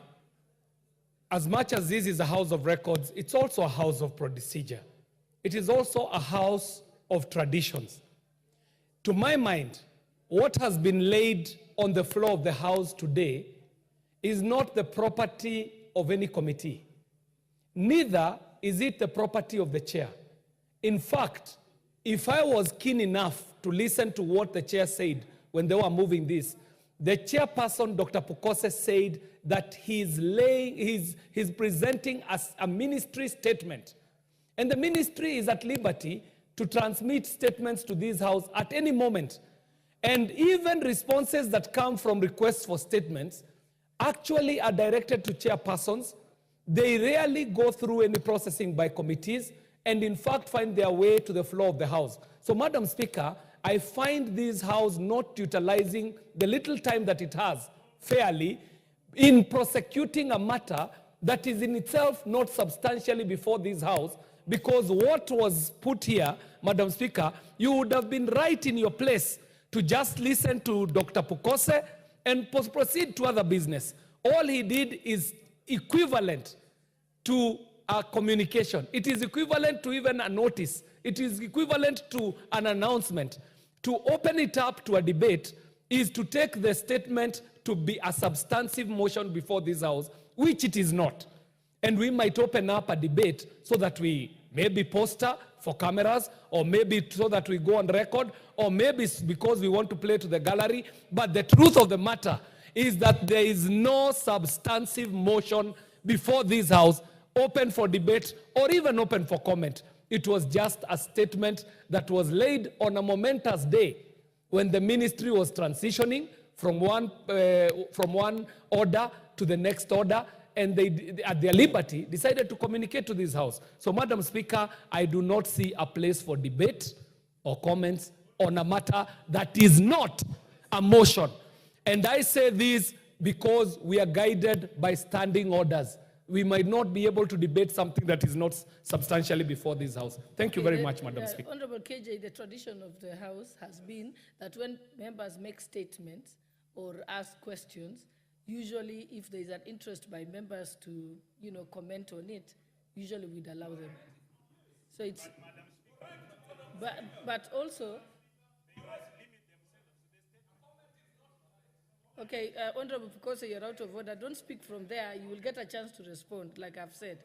as much as this is a house of records, it's also a house of procedure. It is also a house of traditions. To my mind, what has been laid on the floor of the house today is not the property of any committee. Neither is it the property of the chair. In fact, if I was keen enough to listen to what the chair said when they were moving this, the chairperson, Dr. Pukose, said that he's presenting as a ministry statement. And the ministry is at liberty to transmit statements to this house at any moment. And even responses that come from requests for statements actually are directed to chairpersons. They rarely go through any processing by committees and in fact find their way to the floor of the house. So, Madam Speaker, I find this house not utilizing the little time that it has fairly in prosecuting a matter that is in itself not substantially before this house, because what was put here, Madam Speaker, you would have been right in your place to just listen to Dr. Pukose and proceed to other business. All he did is equivalent to a communication. It is equivalent to even a notice. It is equivalent to an announcement. To open it up to a debate is to take the statement to be a substantive motion before this house, which it is not. And we might open up a debate so that we maybe poster for cameras, or maybe so that we go on record, or maybe because we want to play to the gallery. But the truth of the matter is that there is no substantive motion before this house open for debate or even open for comment. It was just a statement that was laid on a momentous day when the ministry was transitioning from one order to the next order, and they, at their liberty, decided to communicate to this house. So, Madam Speaker, I do not see a place for debate or comments on a matter that is not a motion. And I say this because we are guided by standing orders. We might not be able to debate something that is not substantially before this house. Thank you very much, Madam Speaker. Honorable KJ, the tradition of the House has been that when members make statements or ask questions, usually if there is an interest by members to, comment on it, usually we'd allow them. So it's, but also, okay, Honorable Pukose, you're out of order. Don't speak from there. You will get a chance to respond, like I've said.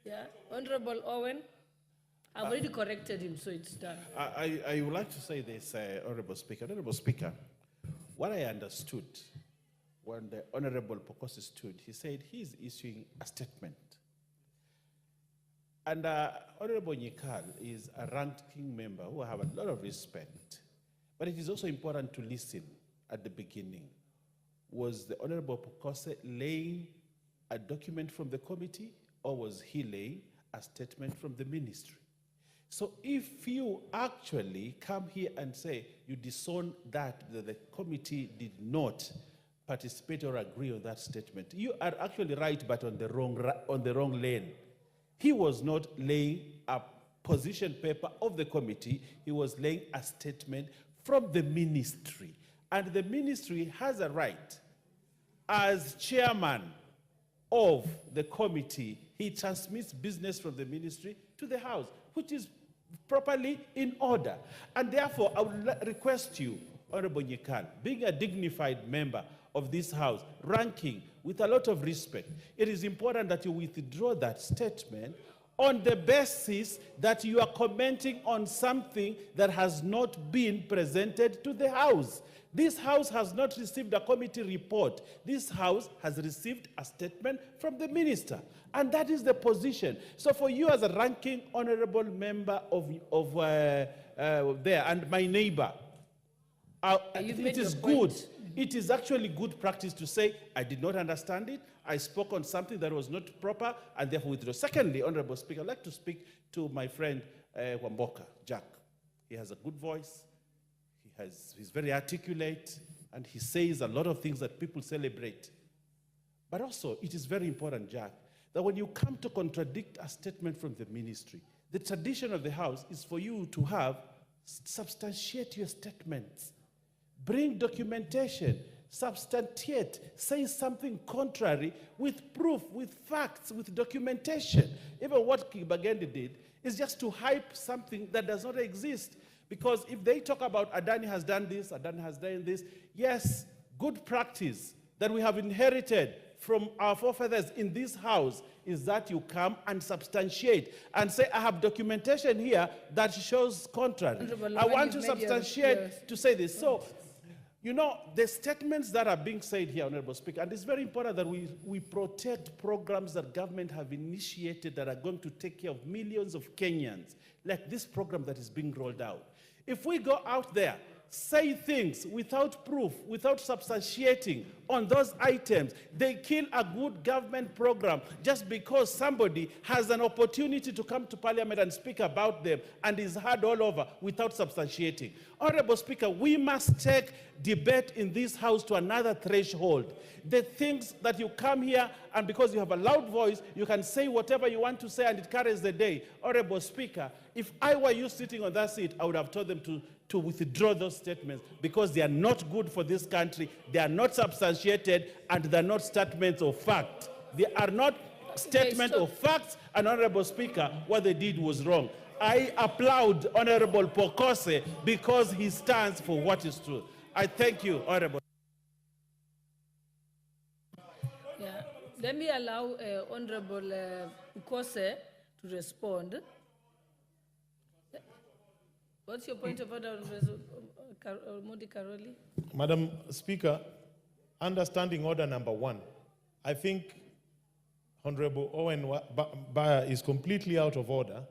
Yeah, Honorable Owen, I've already corrected him, so it's done. I would like to say this, Honorable Speaker. Honorable Speaker, what I understood when the Honorable Pukose stood, he said he's issuing a statement. And Honorable Nyikal is a ranking member who I have a lot of respect. But it is also important to listen at the beginning. Was the Honorable Pukose laying a document from the committee, or was he laying a statement from the ministry? So if you actually come here and say you disown that the committee did not participate or agree on that statement, you are actually right, but on the wrong lane. He was not laying a position paper of the committee. He was laying a statement from the ministry. And the ministry has a right, as chairman of the committee, he transmits business from the ministry to the House, which is properly in order. And therefore, I would request you, Honorable Nyikal, being a dignified member of this House, ranking with a lot of respect, it is important that you withdraw that statement on the basis that you are commenting on something that has not been presented to the House. This House has not received a committee report. This House has received a statement from the minister. And that is the position. So for you as a ranking honorable member of there and my neighbor, it is good It is actually good practice to say, I did not understand it, I spoke on something that was not proper, and therefore withdraw. Secondly, Honorable Speaker, I'd like to speak to my friend Wamboka, Jack. He has a good voice, he's very articulate, and he says a lot of things that people celebrate. But also, it is very important, Jack, that when you come to contradict a statement from the ministry, the tradition of the House is for you to substantiate your statements. Bring documentation, substantiate, say something contrary with proof, with facts, with documentation. Even what Kibagende did is just to hype something that does not exist. Because if they talk about Adani has done this, Adani has done this, yes, good practice that we have inherited from our forefathers in this House is that you come and substantiate and say, I have documentation here that shows contrary. I want to substantiate to say this. So, you know, the statements that are being said here, Honorable Speaker, and it's very important that we protect programs that government have initiated that are going to take care of millions of Kenyans, like this program that is being rolled out. If we go out there, say things without proof, without substantiating on those items, they kill a good government program just because somebody has an opportunity to come to Parliament and speak about them and is heard all over without substantiating. Honorable Speaker, we must take debate in this House to another threshold. The things that you come here and because you have a loud voice, you can say whatever you want to say and it carries the day. Honorable Speaker, if I were you sitting on that seat, I would have told them to withdraw those statements because they are not good for this country, they are not substantiated, and they are not statements of fact. They are not statements of facts, and Honorable Speaker, what they did was wrong. I applaud Honorable Pokose because he stands for what is true. I thank you, Honorable. Yeah. Let me allow Honorable Pokose to respond. What's your point of order, Modi Karoli? Madam Speaker, understanding order number 1, I think Honorable Owen Baya is completely out of order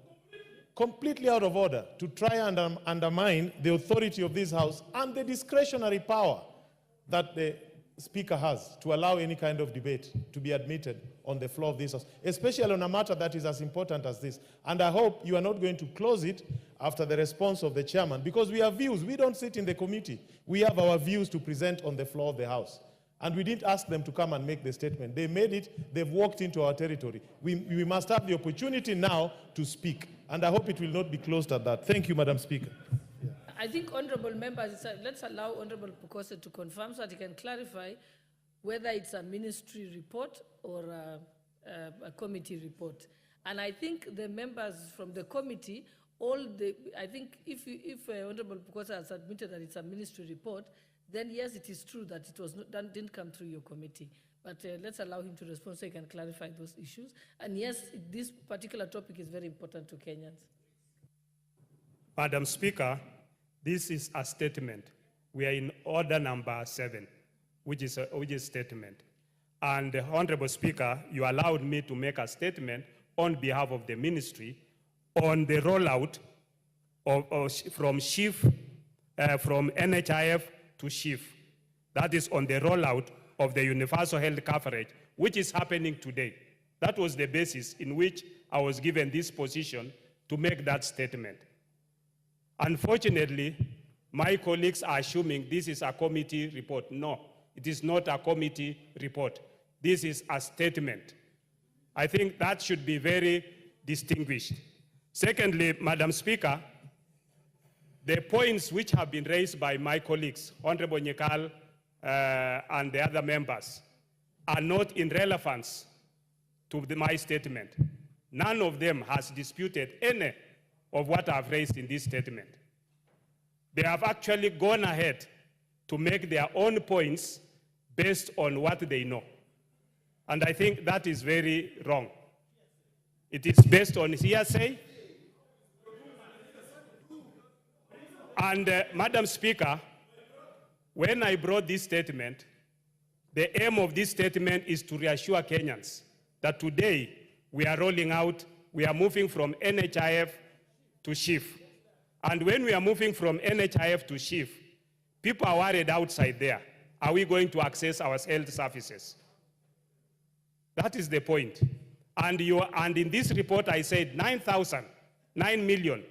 to try and undermine the authority of this House and the discretionary power that the Speaker has to allow any kind of debate to be admitted on the floor of this House, especially on a matter that is as important as this. And I hope you are not going to close it after the response of the chairman, because we have views. We don't sit in the committee. We have our views to present on the floor of the House. And we didn't ask them to come and make the statement. They made it. They've walked into our territory. We must have the opportunity now to speak. And I hope it will not be closed at that. Thank you, Madam Speaker. I think honorable members, let's allow Honorable Pokose to confirm so that he can clarify whether it's a ministry report or a committee report. And I think the members from the committee, I think if Honorable Pokose has admitted that it's a ministry report, then yes, it is true that it was not, didn't come through your committee. But let's allow him to respond so he can clarify those issues. And yes, this particular topic is very important to Kenyans. Madam Speaker, this is a statement. We are in order number 7, which is statement. And Honorable Speaker, you allowed me to make a statement on behalf of the ministry on the rollout from NHIF to SHIF. That is on the rollout of the universal health coverage, which is happening today. That was the basis in which I was given this position to make that statement. Unfortunately, my colleagues are assuming this is a committee report. No, it is not a committee report. This is a statement. I think that should be very distinguished. Secondly, Madam Speaker, the points which have been raised by my colleagues, Honorable Nyekal and the other members, are not in relevance to my statement. None of them has disputed any of what I've raised in this statement. They have actually gone ahead to make their own points based on what they know. And I think that is very wrong. It is based on hearsay. And Madam Speaker, when I brought this statement, the aim of this statement is to reassure Kenyans that today we are rolling out, we are moving from NHIF to SHIF. And when we are moving from NHIF to SHIF, people are worried outside there. are we going to access our health services? That is the point. And in this report, I said 9 million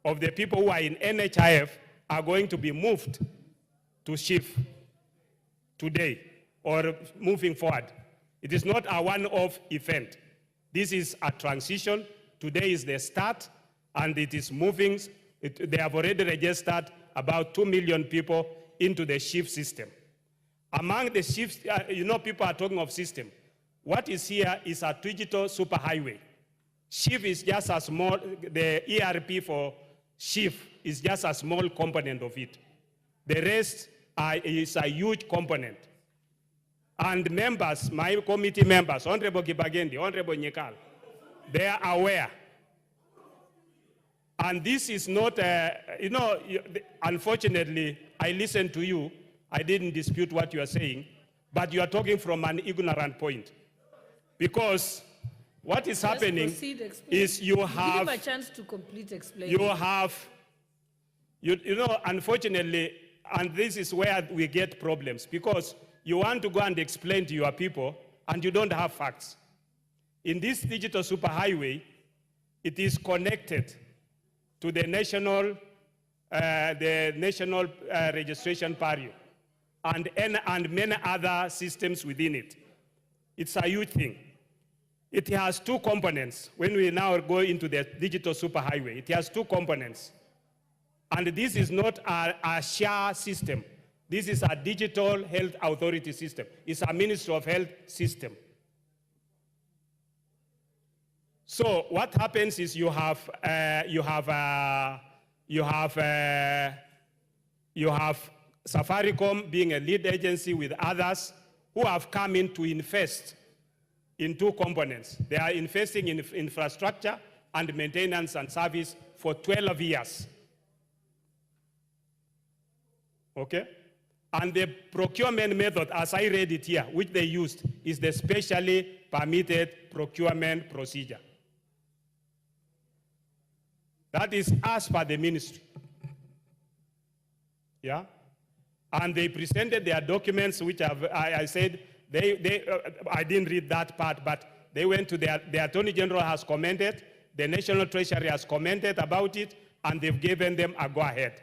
of the people who are in NHIF are going to be moved to SHIF today or moving forward. It is not a one-off event. This is a transition. Today is the start, and it is moving. They have already registered about 2 million people into the SHIF system. Among the SHIFs, people are talking of system. What is here is a digital superhighway. SHIF is just a small, the ERP for SHIF is just a small component of it. The rest is a huge component. And members, my committee members, Honorable Kibagendi, Honorable Nyekal, they are aware. And this is not, unfortunately, I listened to you. I didn't dispute what you are saying, but you are talking from an ignorant point. Because what is happening is you have... Give him a chance to complete explaining. You have, unfortunately, and this is where we get problems, because you want to go and explain to your people, and you don't have facts. In this digital superhighway, it is connected to the national registration barrier and many other systems within it. It's a huge thing. It has two components. When we now go into the digital superhighway, it has two components. And this is not a share system. This is a digital health authority system. It's a Ministry of Health system. So what happens is you have Safaricom being a lead agency with others who have come in to invest in two components. They are investing in infrastructure and maintenance and service for 12 years. Okay? And the procurement method, as I read it here, which they used, is the specially permitted procurement procedure. That is as per the ministry. Yeah? And they presented their documents, which I said, I didn't read that part, but they went to the Attorney General has commented, the National Treasury has commented about it, and they've given them a go-ahead.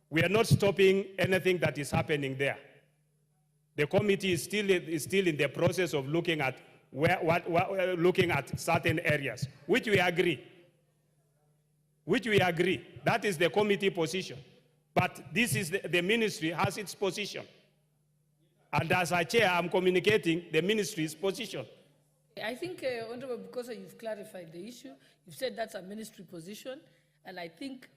We are not stopping anything that is happening there. The committee is still in the process of looking at looking at certain areas, which we agree. That is the committee position. But this is the ministry has its position. And as a chair, I'm communicating the ministry's position. I think, Honorable Bukosa, you've clarified the issue. You've said that's a ministry position. And I think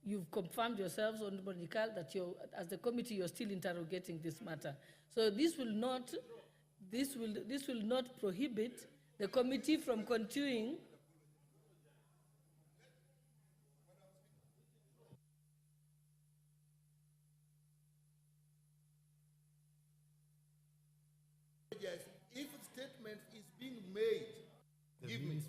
you've confirmed yourselves, Honorable Nikal, that as the committee, you're still interrogating this matter. So this will not prohibit the committee from continuing. If a statement is being made, give me.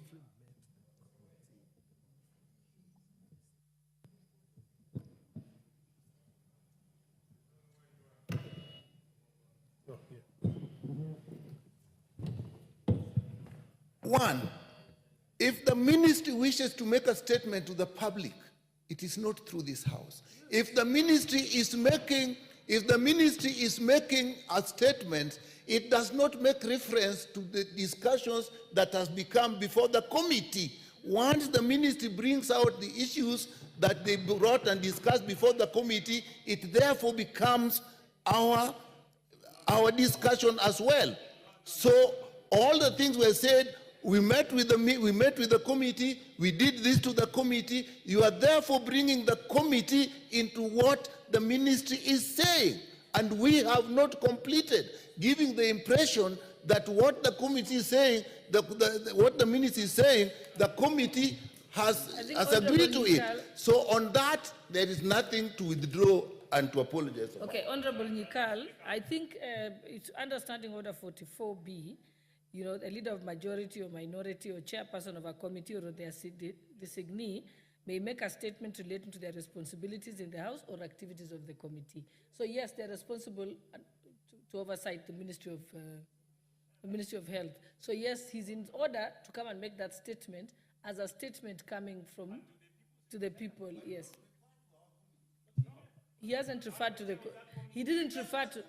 One, if the ministry wishes to make a statement to the public, it is not through this house. If the ministry is making a statement, it does not make reference to the discussions that has become before the committee. Once the ministry brings out the issues that they brought and discussed before the committee, it therefore becomes our discussion as well. So all the things were said, we met with the committee, we did this to the committee. You are therefore bringing the committee into what the ministry is saying. And we have not completed, giving the impression that what the committee is saying, what the ministry is saying, the committee has agreed to it. So on that, there is nothing to withdraw and to apologize about. Okay, Honorable Nikal, I think it's understanding Order 44B, the leader of majority or minority or chairperson of a committee or their designee may make a statement relating to their responsibilities in the House or activities of the committee. So yes, they're responsible to oversight the Ministry of Health. So yes, he's in order to come and make that statement as a statement coming from to the people. Yes. He hasn't referred to the. He didn't refer to.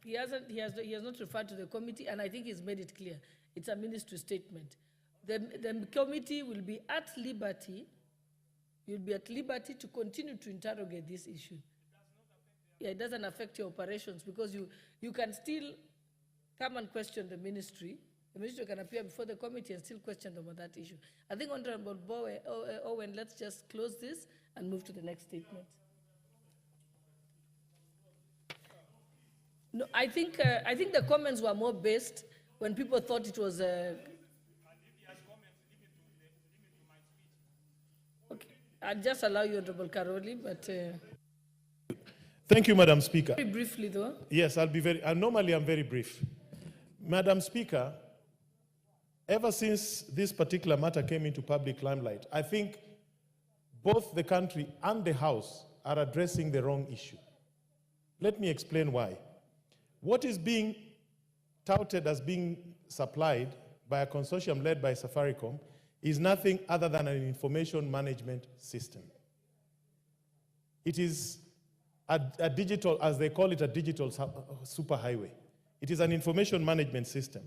He has not referred to the committee, and I think he's made it clear. It's a ministry statement. The committee will be at liberty. You'll be at liberty to continue to interrogate this issue. Yeah, it doesn't affect your operations because you can still come and question the ministry. The ministry can appear before the committee and still question them on that issue. I think, Honorable Owen, let's just close this and move to the next statement. No, I think the comments were more based when people thought it was. Okay, I'll just allow you, Honorable Karoli, but. Thank you, Madam Speaker. Very briefly, though. Yes, I'll be very. Normally, I'm very brief. Madam Speaker, ever since this particular matter came into public limelight, I think both the country and the House are addressing the wrong issue. Let me explain why. What is being touted as being supplied by a consortium led by Safaricom is nothing other than an information management system. It is a digital, as they call it, a digital superhighway. It is an information management system.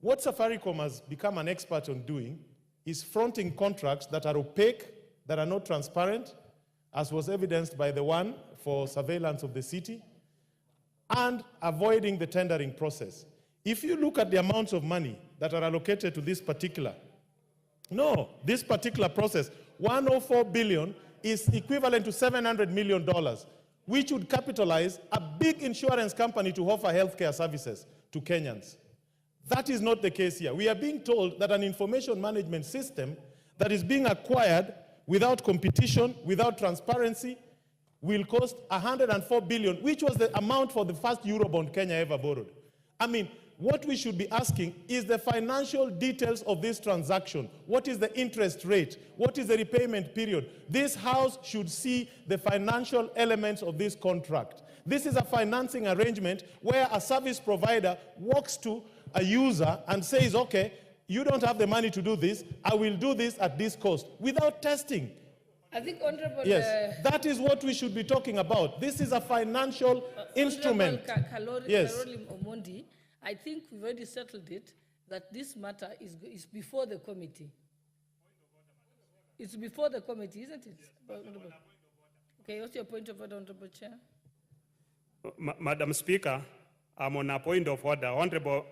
What Safaricom has become an expert on doing is fronting contracts that are opaque, that are not transparent, as was evidenced by the one for surveillance of the city, and avoiding the tendering process. If you look at the amounts of money that are allocated to this particular process, 104 billion is equivalent to $700 million, which would capitalize a big insurance company to offer healthcare services to Kenyans. That is not the case here. We are being told that an information management system that is being acquired without competition, without transparency, will cost 104 billion, which was the amount for the first Eurobond Kenya ever borrowed. I mean, what we should be asking is the financial details of this transaction. What is the interest rate? What is the repayment period? This House should see the financial elements of this contract. This is a financing arrangement where a service provider walks to a user and says, okay, you don't have the money to do this, I will do this at this cost, without testing. I think, Honorable... Yes, that is what we should be talking about. This is a financial instrument. Yes. Omondi, I think we've already settled it, that this matter is before the committee. It's before the committee, isn't it? Okay, what's your point of order, Honorable Chair? Madam Speaker, I'm on a point of order. Honorable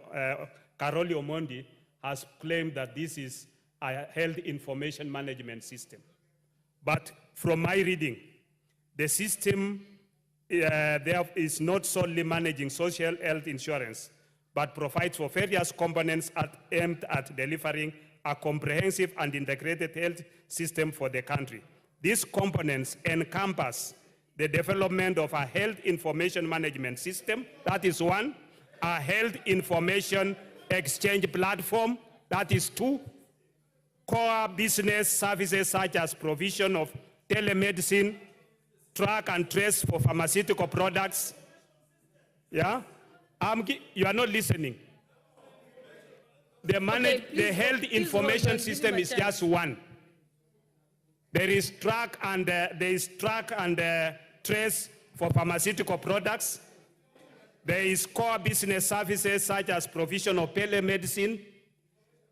Karoli Omondi has claimed that this is a health information management system. But from my reading, the system there is not solely managing social health insurance, but provides for various components aimed at delivering a comprehensive and integrated health system for the country. These components encompass the development of a health information management system, that is one, a health information exchange platform, that is two, core business services such as provision of telemedicine, track and trace for pharmaceutical products. Yeah? You are not listening. The health information system is just one. There is track and trace for pharmaceutical products. There is core business services such as provision of telemedicine.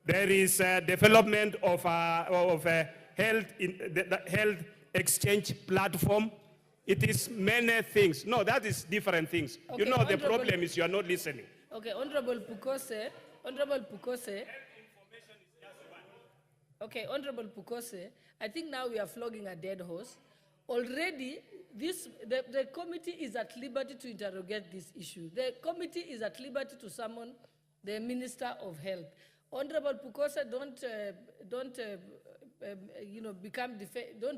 There is development of a health exchange platform. It is many things. No, that is different things. Okay, you know, the problem is you are not listening. Okay, Honorable Pukose. Okay, Honorable Pukose, I think now we are flogging a dead horse. Already, the committee is at liberty to interrogate this issue. The committee is at liberty to summon the Minister of Health. Honorable Pukose, don't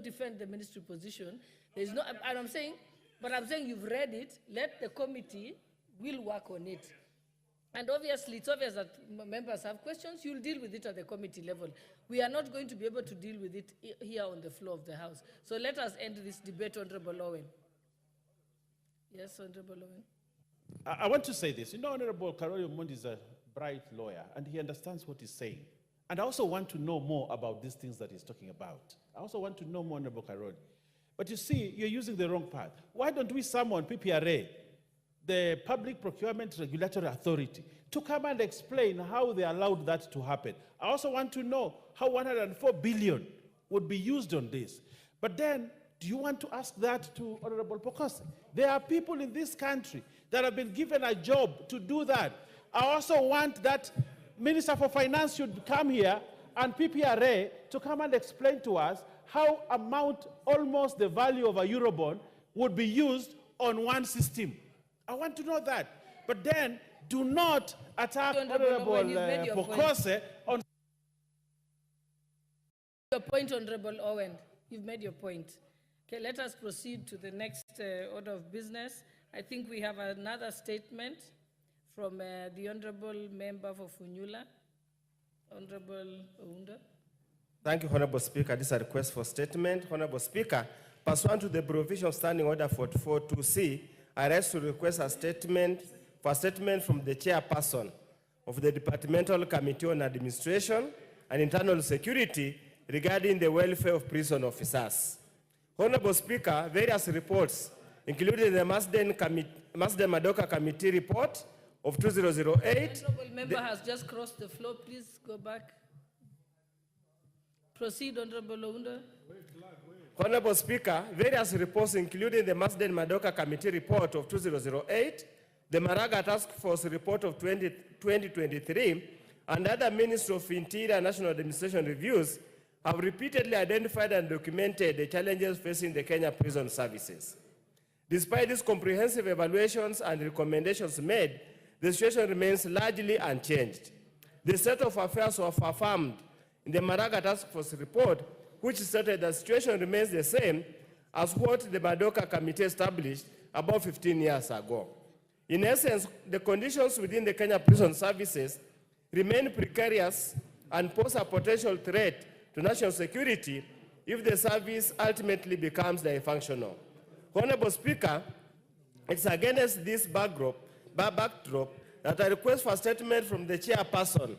defend the ministry position. There's no, and I'm saying you've read it. Let the committee will work on it. And obviously, it's obvious that members have questions. You'll deal with it at the committee level. We are not going to be able to deal with it here on the floor of the House. So let us end this debate, Honorable Owen. Yes, Honorable Owen. I want to say this. You know, Honorable Karoli Omondi is a bright lawyer, and he understands what he's saying. And I also want to know more about these things that he's talking about. I also want to know more, Honorable Karoli. But you see, you're using the wrong path. Why don't we summon PPRA, the Public Procurement Regulatory Authority, to come and explain how they allowed that to happen? I also want to know how 104 billion would be used on this. But then, do you want to ask that to Honorable Pokose? There are people in this country that have been given a job to do that. I also want that Minister for Finance should come here and PPRA to come and explain to us how almost the value of a Eurobond would be used on one system. I want to know that. But then, do not attack Honorable Pokose on... Your point, Honorable Owen. You've made your point. Okay, let us proceed to the next order of business. I think we have another statement from the Honorable Member for Funyula, Honorable Ounda. Thank you, Honorable Speaker. This is a request for statement. Honorable Speaker, pursuant to the provision of Standing Order 44.2c, I rise to request a statement from the chairperson of the Departmental Committee on Administration and Internal Security regarding the welfare of prison officers. Honorable Speaker, various reports, including the Masden-Madoka Committee report of 2008. The Honorable Member has just crossed the floor. Please go back. Proceed, Honorable Ounda. Honorable Speaker, various reports, including the Masden-Madoka Committee report of 2008, the Maraga Task Force report of 2023, and other Ministry of Interior and National Administration reviews, have repeatedly identified and documented the challenges facing the Kenya prison services. Despite these comprehensive evaluations and recommendations made, the situation remains largely unchanged. The state of affairs was affirmed in the Maraga Task Force report, which stated the situation remains the same as what the Madoka Committee established about 15 years ago. In essence, the conditions within the Kenya prison services remain precarious and pose a potential threat to national security if the service ultimately becomes dysfunctional. Honorable Speaker, it's against this backdrop that I request for a statement from the chairperson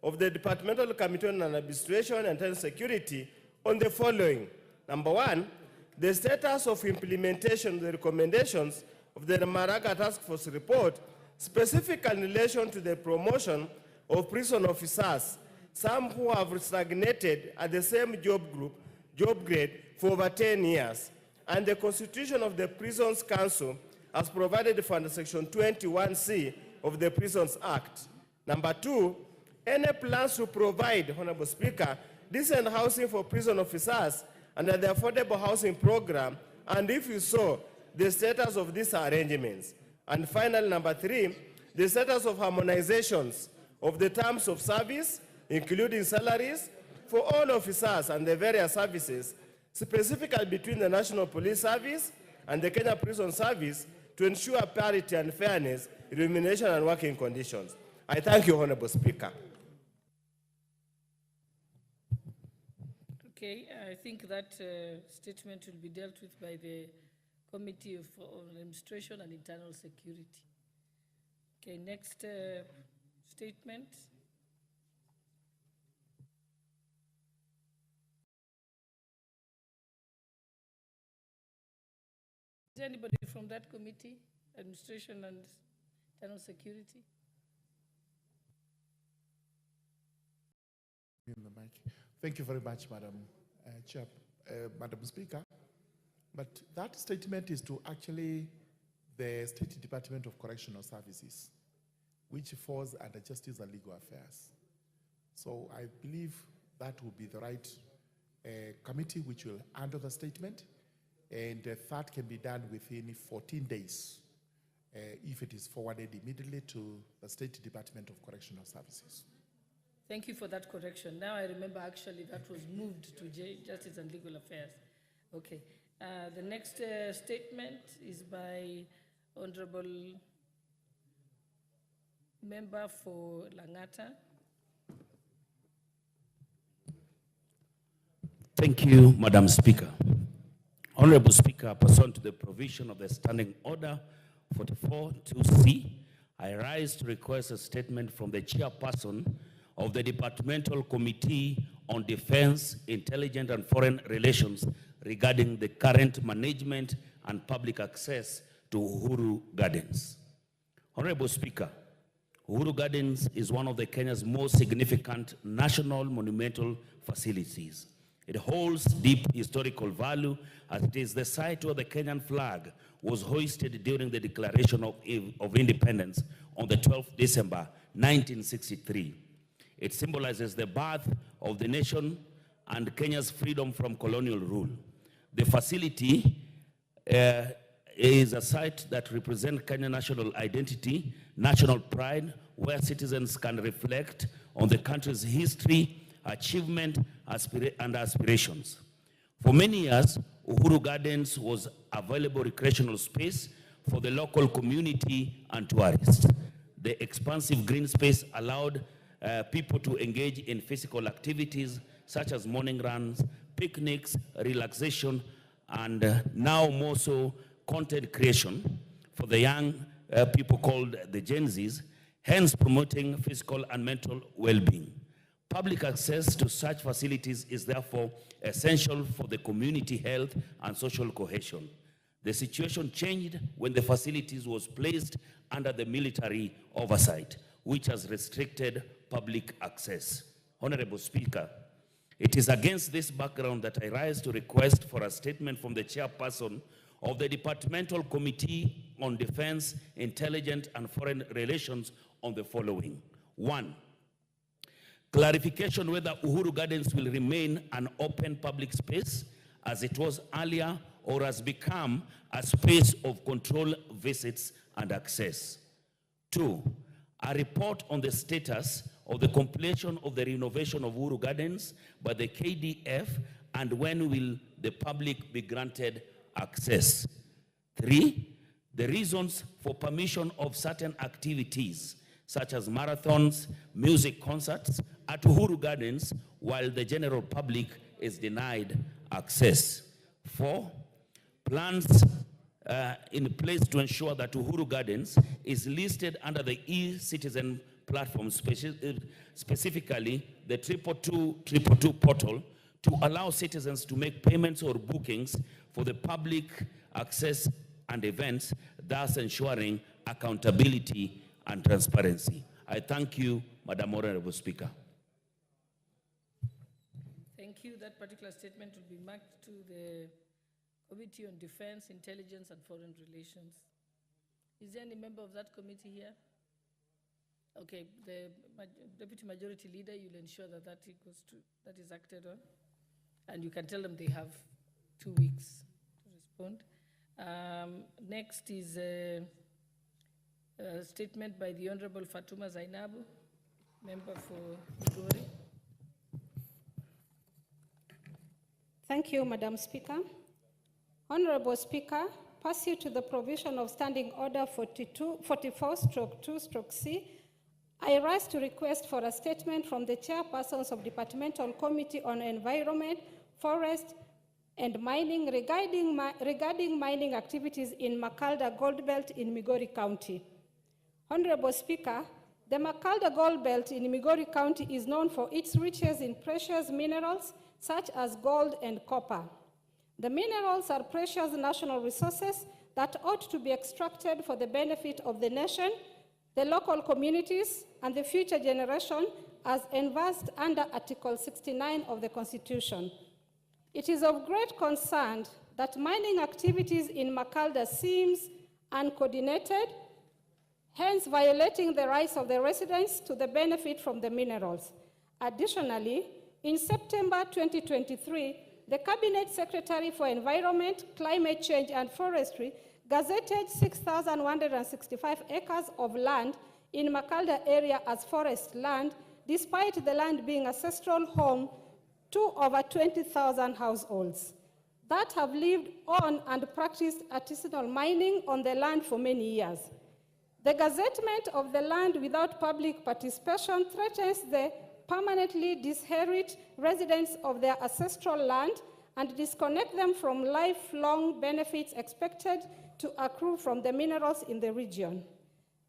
of the Departmental Committee on Administration and Internal Security on the following. Number one, the status of implementation of the recommendations of the Maraga Task Force report, specifically in relation to the promotion of prison officers, some who have stagnated at the same job grade for over 10 years, and the constitution of the Prisons Council as provided for under Section 21C of the Prisons Act. Number two, any plans to provide, Honorable Speaker, decent housing for prison officers under the Affordable Housing Program, and if you saw, the status of these arrangements. And finally, number three, the status of harmonizations of the terms of service, including salaries, for all officers and the various services, specifically between the National Police Service and the Kenya Prison Service, to ensure parity and fairness, remuneration and working conditions. I thank you, Honorable Speaker. Okay, I think that statement will be dealt with by the Committee of Administration and Internal Security. Okay, next statement. Is there anybody from that committee, Administration and Internal Security? In the mic. Thank you very much, Madam Speaker. But that statement is to actually the State Department of Correctional Services, which falls under Justice and Legal Affairs. So I believe that will be the right committee which will handle the statement, and that can be done within 14 days if it is forwarded immediately to the State Department of Correctional Services. Thank you for that correction. Now I remember actually that was moved to Justice and Legal Affairs. Okay. The next statement is by Honorable Member for Langata. Thank you, Madam Speaker. Honorable Speaker, pursuant to the provision of the Standing Order 44-2C, I rise to request a statement from the chairperson of the Departmental Committee on Defense, Intelligence and Foreign Relations regarding the current management and public access to Uhuru Gardens. Honorable Speaker, Uhuru Gardens is one of Kenya's most significant national monumental facilities. It holds deep historical value as it is the site where the Kenyan flag was hoisted during the Declaration of Independence on the 12th December 1963. It symbolizes the birth of the nation and Kenya's freedom from colonial rule. The facility is a site that represents Kenyan national identity, national pride, where citizens can reflect on the country's history, achievement, and aspirations. For many years, Uhuru Gardens was available recreational space for the local community and tourists. The expansive green space allowed people to engage in physical activities such as morning runs, picnics, relaxation, and now more so content creation for the young people called the Gen Zs, hence promoting physical and mental well-being. Public access to such facilities is therefore essential for the community health and social cohesion. The situation changed when the facilities was placed under the military oversight, which has restricted public access. Honorable Speaker, it is against this background that I rise to request for a statement from the chairperson of the Departmental Committee on Defense, Intelligence and Foreign Relations on the following. 1. Clarification whether Uhuru Gardens will remain an open public space as it was earlier or has become a space of control visits and access. 2. A report on the status of the completion of the renovation of Uhuru Gardens by the KDF and when will the public be granted access. 3. The reasons for permission of certain activities such as marathons, music concerts at Uhuru Gardens while the general public is denied access. 4. Plans in place to ensure that Uhuru Gardens is listed under the e-citizen platform, specifically the 222 portal, to allow citizens to make payments or bookings for the public access and events, thus ensuring accountability and transparency. I thank you, Madam Honorable Speaker. Thank you. That particular statement will be marked to the Committee on Defense, Intelligence and Foreign Relations. Is there any member of that committee here? Okay, the Deputy Majority Leader, you'll ensure that that is acted on. And you can tell them they have 2 weeks to respond. Next is a statement by the Honorable Fatuma Zainabu, member for Migori. Thank you, Madam Speaker. Honorable Speaker, pursuant to the provision of Standing Order 44/2/C, I rise to request for a statement from the chairpersons of Departmental Committee on Environment, Forest, and Mining regarding mining activities in Makalda Gold Belt in Migori County. Honorable Speaker, the Makalda Gold Belt in Migori County is known for its riches in precious minerals such as gold and copper. The minerals are precious national resources that ought to be extracted for the benefit of the nation, the local communities, and the future generation as envisaged under Article 69 of the Constitution. It is of great concern that mining activities in Makalda seems uncoordinated, hence violating the rights of the residents to the benefit from the minerals. Additionally, in September 2023, the Cabinet Secretary for Environment, Climate Change and Forestry gazetted 6,165 acres of land in Makalda area as forest land, despite the land being ancestral home to over 20,000 households that have lived on and practiced artisanal mining on the land for many years. The gazettement of the land without public participation threatens the permanently disinherit residents of their ancestral land and disconnect them from lifelong benefits expected to accrue from the minerals in the region.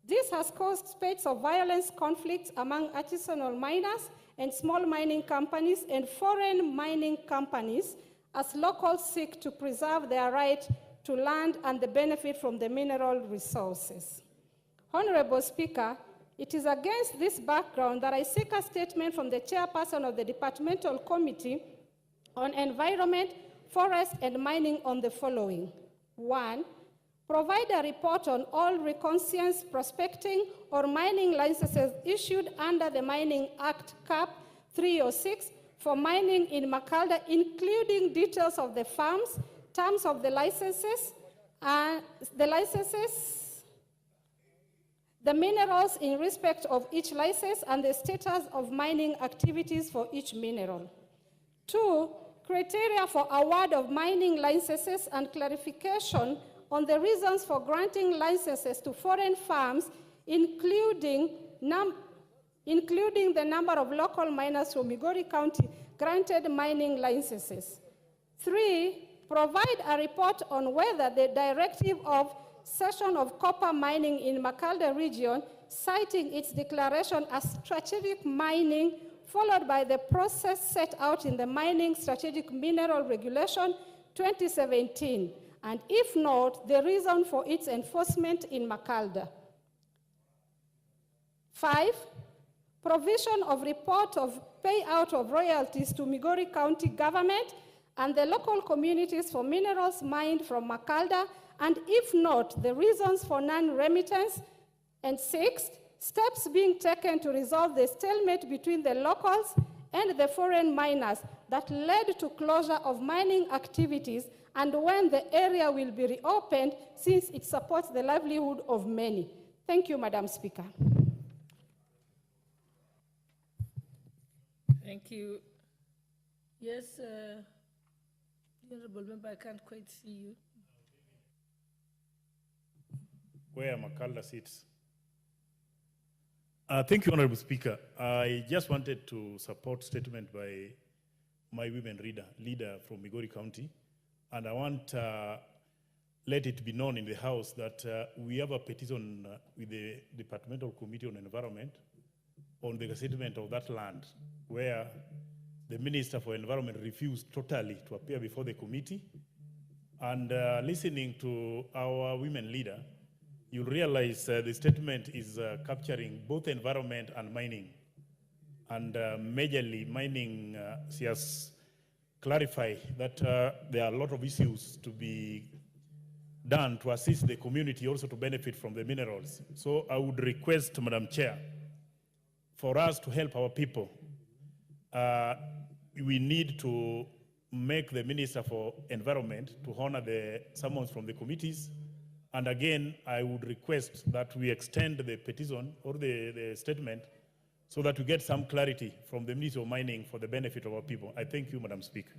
This has caused spate of violence conflicts among artisanal miners and small mining companies and foreign mining companies as locals seek to preserve their right to land and the benefit from the mineral resources. Honorable Speaker, it is against this background that I seek a statement from the chairperson of the Departmental Committee on Environment, Forest, and Mining on the following. 1. Provide a report on all reconnaissance, prospecting, or mining licenses issued under the Mining Act Cap 306 for mining in Makalda, including details of the farms, terms of the licenses, the minerals in respect of each license, and the status of mining activities for each mineral. 2. Criteria for award of mining licenses and clarification on the reasons for granting licenses to foreign firms, including the number of local miners from Migori County granted mining licenses. 3. Provide a report on whether the directive of cession of copper mining in Makalda region, citing its declaration as strategic mining, followed by the process set out in the Mining Strategic Mineral Regulation 2017, and if not, the reason for its enforcement in Makalda. 5. Provision of report of payout of royalties to Migori County government and the local communities for minerals mined from Makalda, and if not, the reasons for non-remittance. And 6, steps being taken to resolve the stalemate between the locals and the foreign miners that led to closure of mining activities, and when the area will be reopened since it supports the livelihood of many. Thank you, Madam Speaker. Thank you. Yes, Honorable Member, I can't quite see you. Where Makalda sits. Thank you, Honorable Speaker. I just wanted to support statement by my women leader from Migori County, and I want let it be known in the House that we have a petition with the Departmental Committee on Environment on the settlement of that land, where the Minister for Environment refused totally to appear before the committee. And listening to our women leader, you'll realize the statement is capturing both environment and mining. And majorly mining, she has clarified that there are a lot of issues to be done to assist the community also to benefit from the minerals. So I would request, Madam Chair, for us to help our people, we need to make the Minister for Environment to honor the summons from the committees. And again, I would request that we extend the petition or the statement so that we get some clarity from the Ministry of Mining for the benefit of our people. I thank you, Madam Speaker.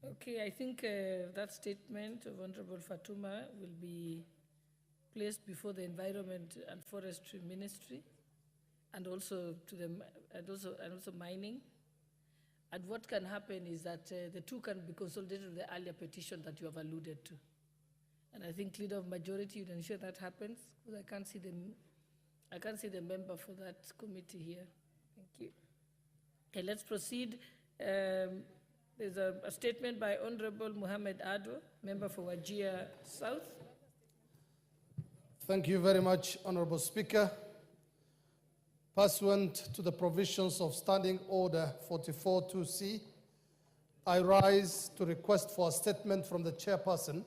Okay, I think that statement of Honorable Fatuma will be placed before the Environment and Forestry Ministry, and also to them, and also mining. And what can happen is that the two can be consolidated with the earlier petition that you have alluded to. And I think Leader of Majority would ensure that happens, because I can't see the member for that committee here. Thank you. Okay, let's proceed. There's a statement by Honorable Mohammed Ado, member for Wajir South. Thank you very much, Honorable Speaker. Pursuant to the provisions of Standing Order 44-2C, I rise to request for a statement from the chairperson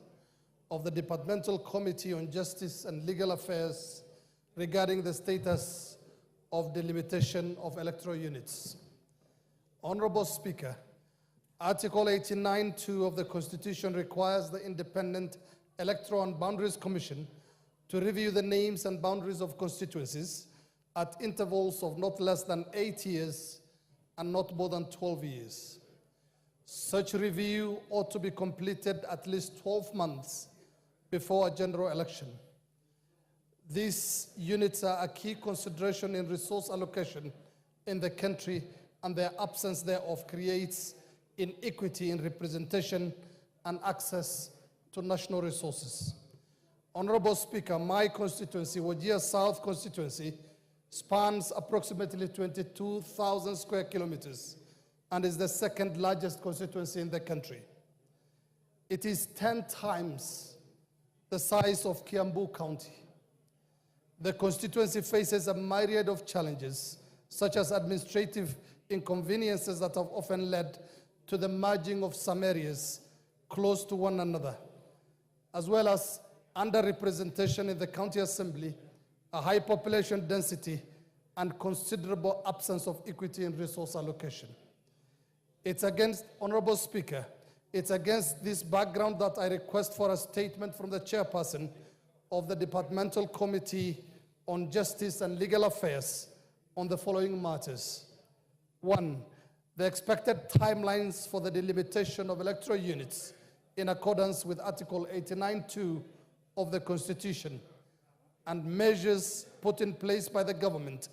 of the Departmental Committee on Justice and Legal Affairs regarding the status of delimitation of electoral units. Honorable Speaker, Article 89(2) of the Constitution requires the Independent Electoral and Boundaries Commission to review the names and boundaries of constituencies at intervals of not less than 8 years and not more than 12 years. Such review ought to be completed at least 12 months before a general election. These units are a key consideration in resource allocation in the country, and their absence thereof creates inequity in representation and access to national resources. Honorable Speaker, my constituency, Wajir South constituency, spans approximately 22,000 square kilometers and is the second largest constituency in the country. It is 10 times the size of Kiambu County. The constituency faces a myriad of challenges, such as administrative inconveniences that have often led to the merging of some areas close to one another, as well as underrepresentation in the county assembly, a high population density, and considerable absence of equity in resource allocation. It's against, Honorable Speaker, it's against this background that I request for a statement from the chairperson of the Departmental Committee on Justice and Legal Affairs on the following matters. 1, the expected timelines for the delimitation of electoral units in accordance with Article 89(2) of the Constitution, and measures put in place by the government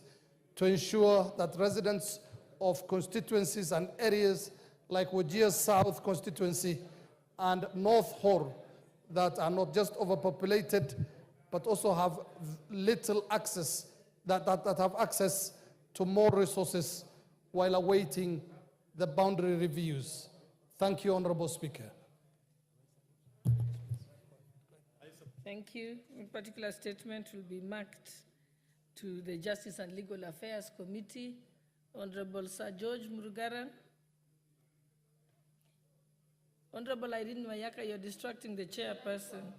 to ensure that residents of constituencies and areas like Wajir South constituency and North Hor that are not just overpopulated, but also have little access, that have access to more resources while awaiting the boundary reviews. Thank you, Honorable Speaker. Thank you. In particular statement will be marked to the Justice and Legal Affairs Committee. Honorable Sir George Murugaran. Honorable Irene Mayaka, you're distracting the chairperson.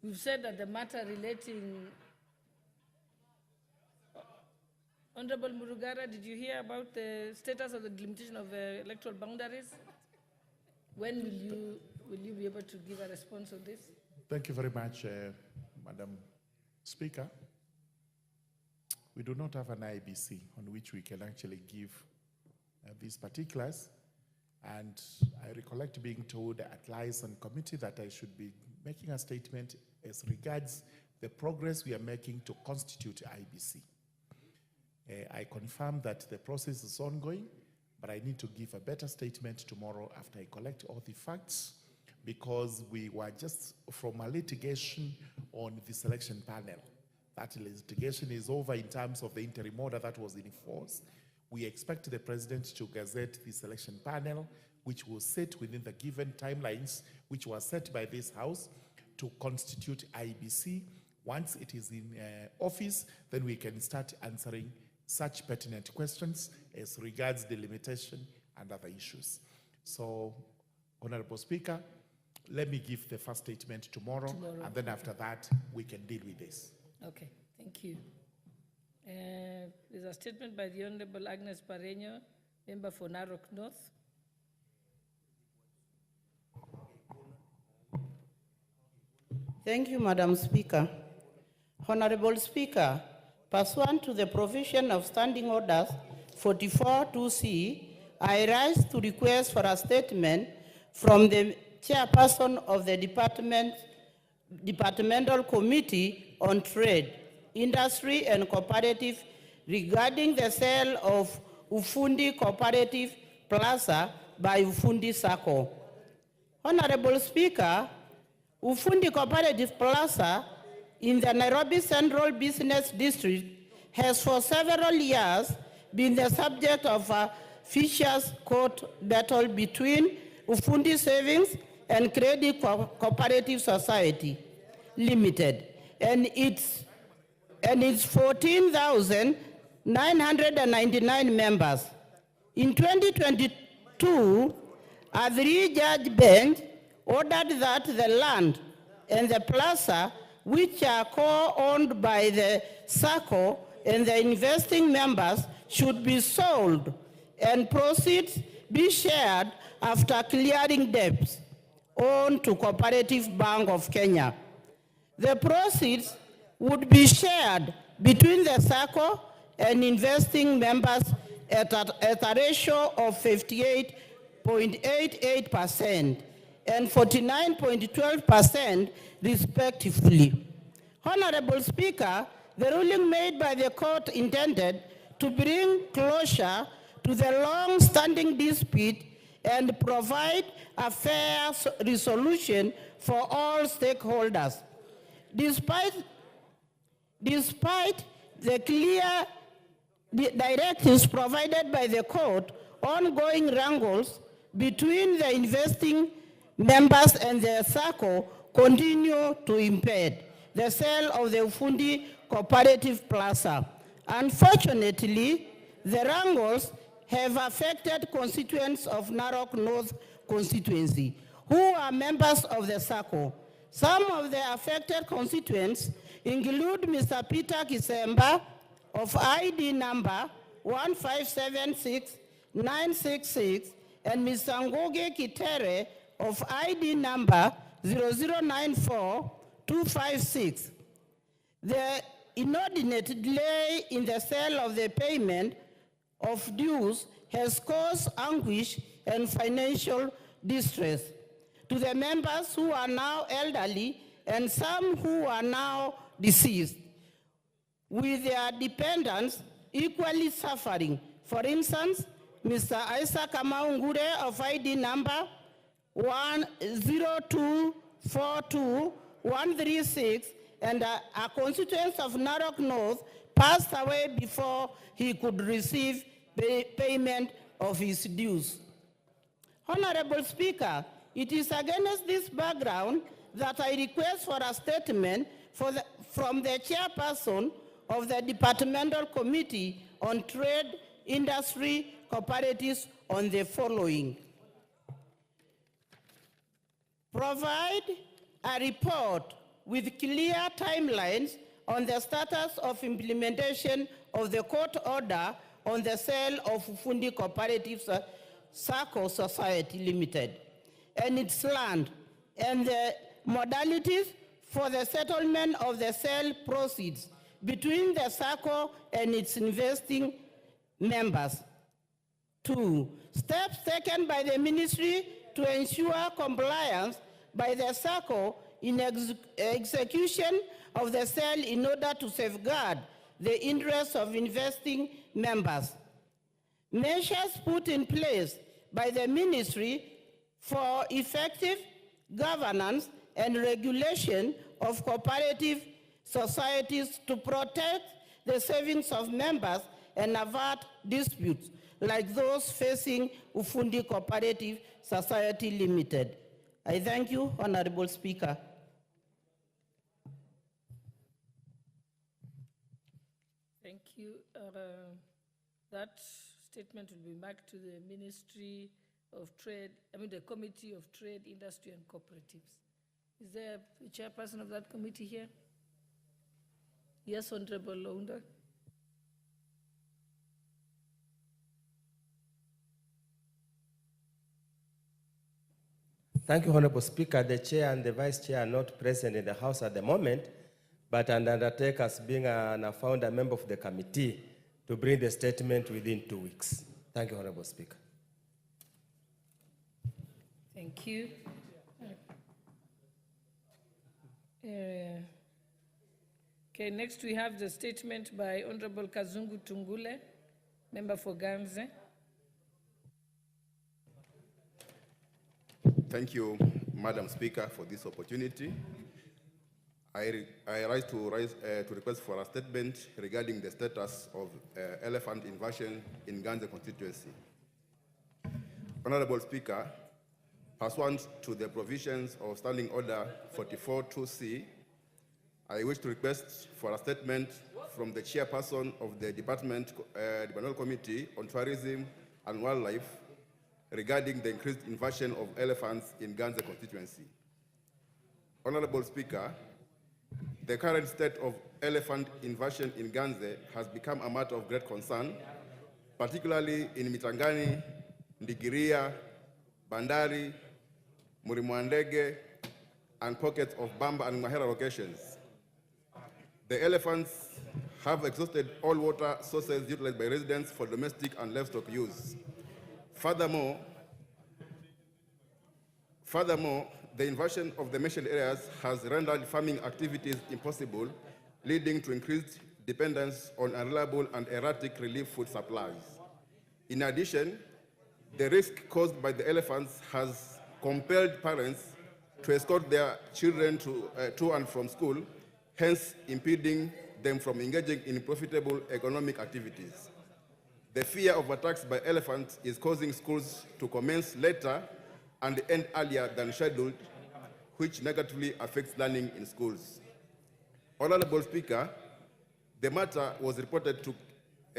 We've said that the matter relating... Honorable Murugara, did you hear about the status of the delimitation of the electoral boundaries? When will you be able to give a response on this? Thank you very much, Madam Speaker. We do not have an IBC on which we can actually give these particulars. And I recollect being told at liaison committee that I should be making a statement as regards the progress we are making to constitute IBC. I confirm that the process is ongoing, but I need to give a better statement tomorrow after I collect all the facts, because we were just from a litigation on the selection panel. That litigation is over in terms of the interim order that was in force. We expect the president to gazette the selection panel, which will sit within the given timelines, which were set by this House, to constitute IBC. Once it is in office, then we can start answering such pertinent questions as regards the limitation and other issues. So, Honorable Speaker, let me give the first statement tomorrow. And then after that, we can deal with this. Okay, thank you. There's a statement by the Honorable Agnes Pareño, member for Narok North. Thank you, Madam Speaker. Honorable Speaker, pursuant to the provision of Standing Orders 44(2)C, I rise to request for a statement from the chairperson of the Departmental Committee on Trade, Industry and Cooperative regarding the sale of Ufundi Cooperative Plaza by Ufundi Sacco. Honorable Speaker, Ufundi Cooperative Plaza in the Nairobi Central Business District has for several years been the subject of a vicious court battle between Ufundi Savings and Credit Cooperative Society Limited and its 14,999 members. In 2022, a 3-judge bench ordered that the land and the plaza, which are co-owned by the SACCO and the investing members, should be sold and proceeds be shared after clearing debts owed to Cooperative Bank of Kenya. The proceeds would be shared between the SACCO and investing members at a ratio of 58.88% and 49.12% respectively. Honorable Speaker, the ruling made by the court intended to bring closure to the long-standing dispute and provide a fair resolution for all stakeholders. Despite the clear directives provided by the court, ongoing wrangles between the investing members and the SACCO continue to impede the sale of the Ufundi Cooperative Plaza. Unfortunately, the wrangles have affected constituents of Narok North constituency who are members of the SACCO. Some of the affected constituents include Mr. Peter Kisemba of ID number 1576966 and Mr. Ngoge Kitere of ID number 0094256. The inordinate delay in the sale of the payment of dues has caused anguish and financial distress to the members who are now elderly and some who are now deceased, with their dependents equally suffering. For instance, Mr. Isaac Amaungure of ID number 10242-136 and a constituent of Narok North passed away before he could receive payment of his dues. Honorable Speaker, it is against this background that I request for a statement from the chairperson of the Departmental Committee on Trade, Industry, Cooperatives on the following. Provide a report with clear timelines on the status of implementation of the court order on the sale of Ufundi Cooperative SACCO Society Limited and its land, and the modalities for the settlement of the sale proceeds between the SACCO and its investing members. 2, steps taken by the ministry to ensure compliance by the SACCO in execution of the sale in order to safeguard the interests of investing members. Measures put in place by the ministry for effective governance and regulation of cooperative societies to protect the savings of members and avert disputes like those facing Ufundi Cooperative Society Limited. I thank you, Honorable Speaker. Thank you. That statement will be back to the Ministry of Trade, the Committee of Trade, Industry and Cooperatives. Is there a chairperson of that committee here? Yes, Honorable Lounda. Thank you, Honorable Speaker. The chair and the vice chair are not present in the House at the moment, but I undertake as being a founder member of the committee to bring the statement within 2 weeks. Thank you, Honorable Speaker. Thank you. Okay, next we have the statement by Honorable Kazungu Tungule, member for Ganze. Thank you, Madam Speaker, for this opportunity. I rise to request for a statement regarding the status of elephant invasion in Ganze constituency. Honorable Speaker, pursuant to the provisions of Standing Order 44-2C, I wish to request for a statement from the chairperson of the Departmental Committee on Tourism and Wildlife regarding the increased invasion of elephants in Ganze constituency. Honorable Speaker, the current state of elephant invasion in Ganze has become a matter of great concern, particularly in Mitangani, Ndigiria, Bandari, Murimwandege, and pockets of Bamba and Mahera locations. The elephants have exhausted all water sources utilized by residents for domestic and livestock use. Furthermore, the invasion of the mentioned areas has rendered farming activities impossible, leading to increased dependence on unreliable and erratic relief food supplies. In addition, the risk caused by the elephants has compelled parents to escort their children to and from school, hence impeding them from engaging in profitable economic activities. The fear of attacks by elephants is causing schools to commence later and end earlier than scheduled, which negatively affects learning in schools. Honorable Speaker, the matter was reported to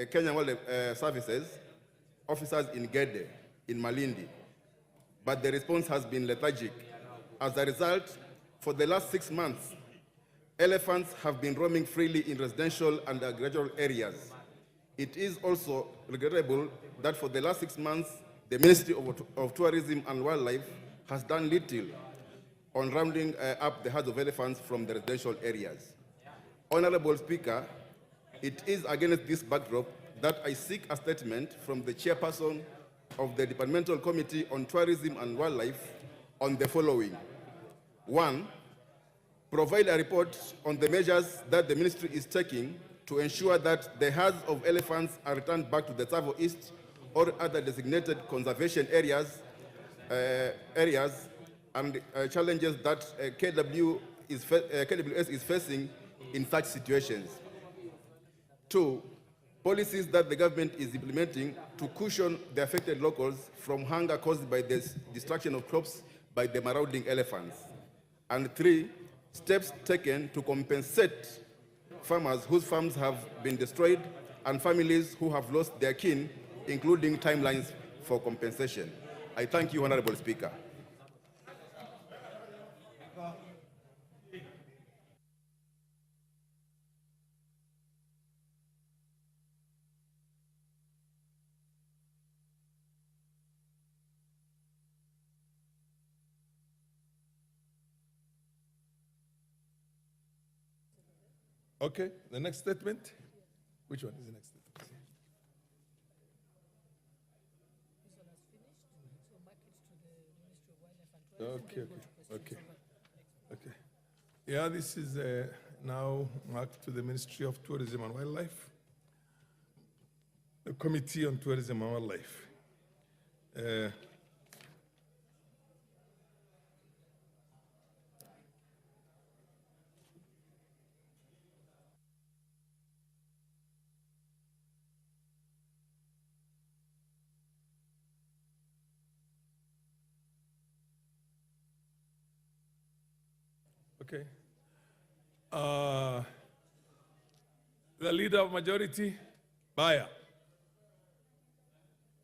Kenya Wildlife Services officers in Gede, in Malindi, but the response has been lethargic. As a result, for the last 6 months, elephants have been roaming freely in residential and agricultural areas. It is also regrettable that for the last 6 months, the Ministry of Tourism and Wildlife has done little on rounding up the herds of elephants from the residential areas. Honorable Speaker, it is against this backdrop that I seek a statement from the chairperson of the Departmental Committee on Tourism and Wildlife on the following. 1, provide a report on the measures that the ministry is taking to ensure that the herds of elephants are returned back to the Tsavo East or other designated conservation areas, and challenges that KWS is facing in such situations. 2, policies that the government is implementing to cushion the affected locals from hunger caused by the destruction of crops by the marauding elephants. And 3, steps taken to compensate farmers whose farms have been destroyed and families who have lost their kin, including timelines for compensation. I thank you, Honorable Speaker. Okay, the next statement. Which one is the next statement? Okay. Yeah, this is now marked to the Ministry of Tourism and Wildlife, the Committee on Tourism and Wildlife. Okay. The Leader of Majority, Baya.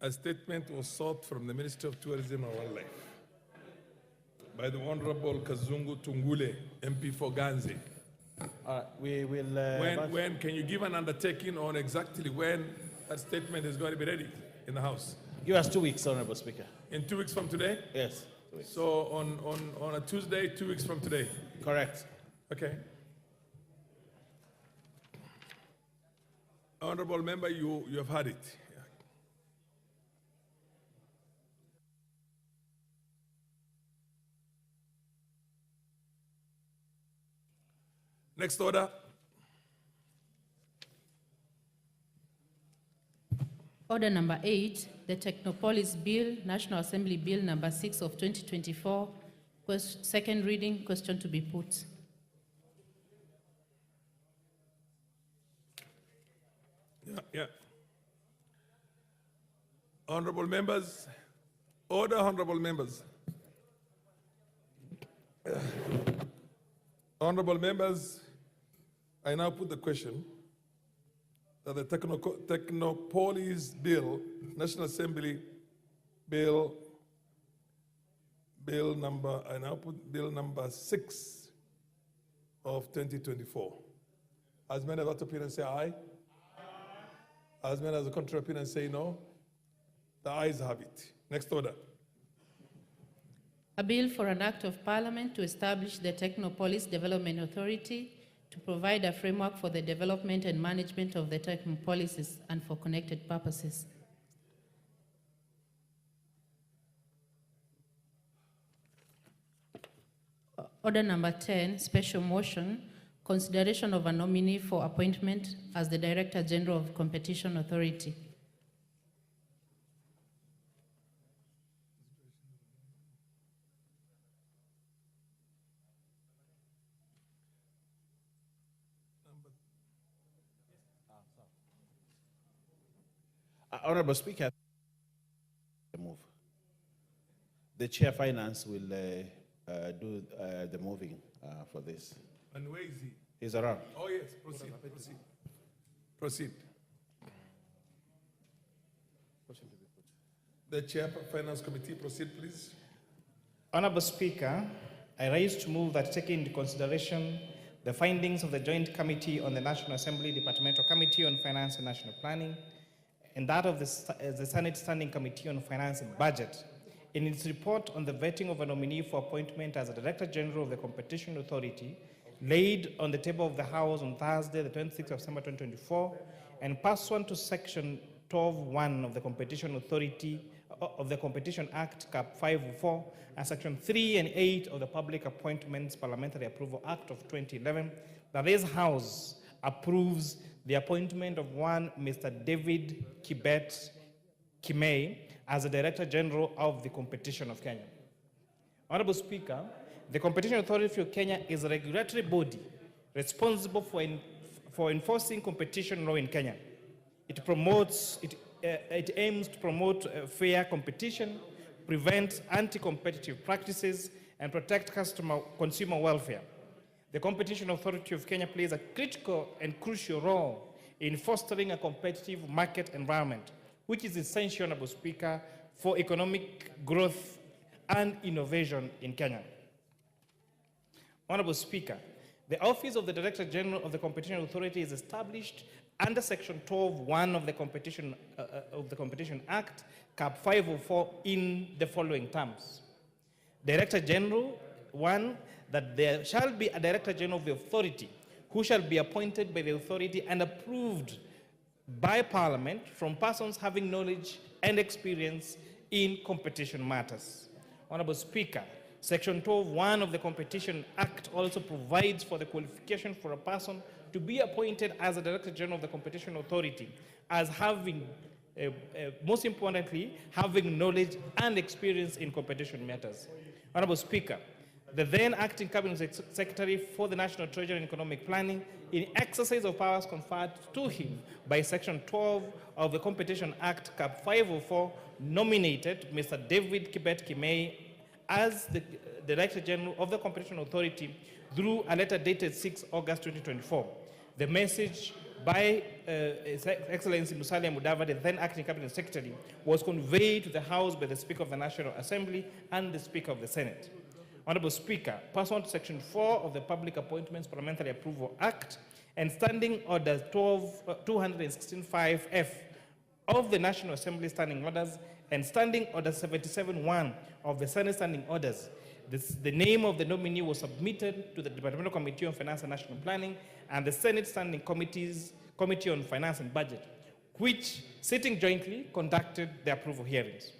A statement was sought from the Minister of Tourism and Wildlife by the Honorable Kazungu Tungule, MP for Ganze. We will... when can you give an undertaking on exactly when that statement is going to be ready in the House? Give us 2 weeks, Honorable Speaker. In 2 weeks from today? Yes. 2 weeks. So on a Tuesday, 2 weeks from today? Correct. Okay. Honorable Member, you have had it. Next order. Order number 8, the Technopolis Bill, National Assembly Bill number 6 of 2024, second reading, question to be put. Yeah. Honorable members, order, honorable members. Honorable members, I now put the question that the Technopolis Bill, National Assembly Bill number 6 of 2024. As many of that opinion say aye. As many as the contrary opinion say no. The ayes have it. Next order. A bill for an act of parliament to establish the Technopolis Development Authority to provide a framework for the development and management of the Technopolises and for connected purposes. Order number 10, special motion, consideration of a nominee for appointment as the Director General of Competition Authority. Honorable Speaker, move. The Chair Finance will do the moving for this. And where is he? He's around. Oh, yes, proceed, proceed. Proceed. The Chair of Finance Committee, proceed, please. Honorable Speaker, I rise to move that taking into consideration the findings of the Joint Committee on the National Assembly Departmental Committee on Finance and National Planning, and that of the Senate Standing Committee on Finance and Budget, in its report on the vetting of a nominee for appointment as a Director General of the Competition Authority, laid on the table of the House on Thursday, the 26th of December 2024, and pursuant to Section 12(1) of the Competition Authority of the Competition Act, Cap 504, and Section 3 and 8 of the Public Appointments Parliamentary Approval Act of 2011, that this House approves the appointment of one Mr. David Kibet Kimei as the Director General of the Competition of Kenya. Honorable Speaker, the Competition Authority of Kenya is a regulatory body responsible for enforcing competition law in Kenya. It aims to promote fair competition, prevent anti-competitive practices, and protect consumer welfare. The Competition Authority of Kenya plays a critical and crucial role in fostering a competitive market environment, which is essential, Honorable Speaker, for economic growth and innovation in Kenya. Honorable Speaker, the Office of the Director General of the Competition Authority is established under Section 12(1) of the Competition Act, Cap 504, in the following terms. Director General, 1, that there shall be a Director General of the Authority who shall be appointed by the authority and approved by Parliament from persons having knowledge and experience in competition matters. Honorable Speaker, Section 12(1) of the Competition Act also provides for the qualification for a person to be appointed as a Director General of the Competition Authority as having, most importantly, having knowledge and experience in competition matters. Honorable Speaker, the then acting Cabinet Secretary for the National Treasury and Economic Planning, in exercise of powers conferred to him by Section 12 of the Competition Act, Cap 504, nominated Mr. David Kibet Kimei as the Director General of the Competition Authority through a letter dated 6 August 2024. The message by His Excellency Musalia Mudavadi, the then acting Cabinet Secretary, was conveyed to the House by the Speaker of the National Assembly and the Speaker of the Senate. Honorable Speaker, pursuant to Section 4 of the Public Appointments Parliamentary Approval Act and Standing Order 216(5)(f) of the National Assembly Standing Orders and Standing Order 77(1) of the Senate Standing Orders, the name of the nominee was submitted to the Departmental Committee on Finance and National Planning and the Senate Standing Committee on Finance and Budget, which, sitting jointly, conducted the approval hearings.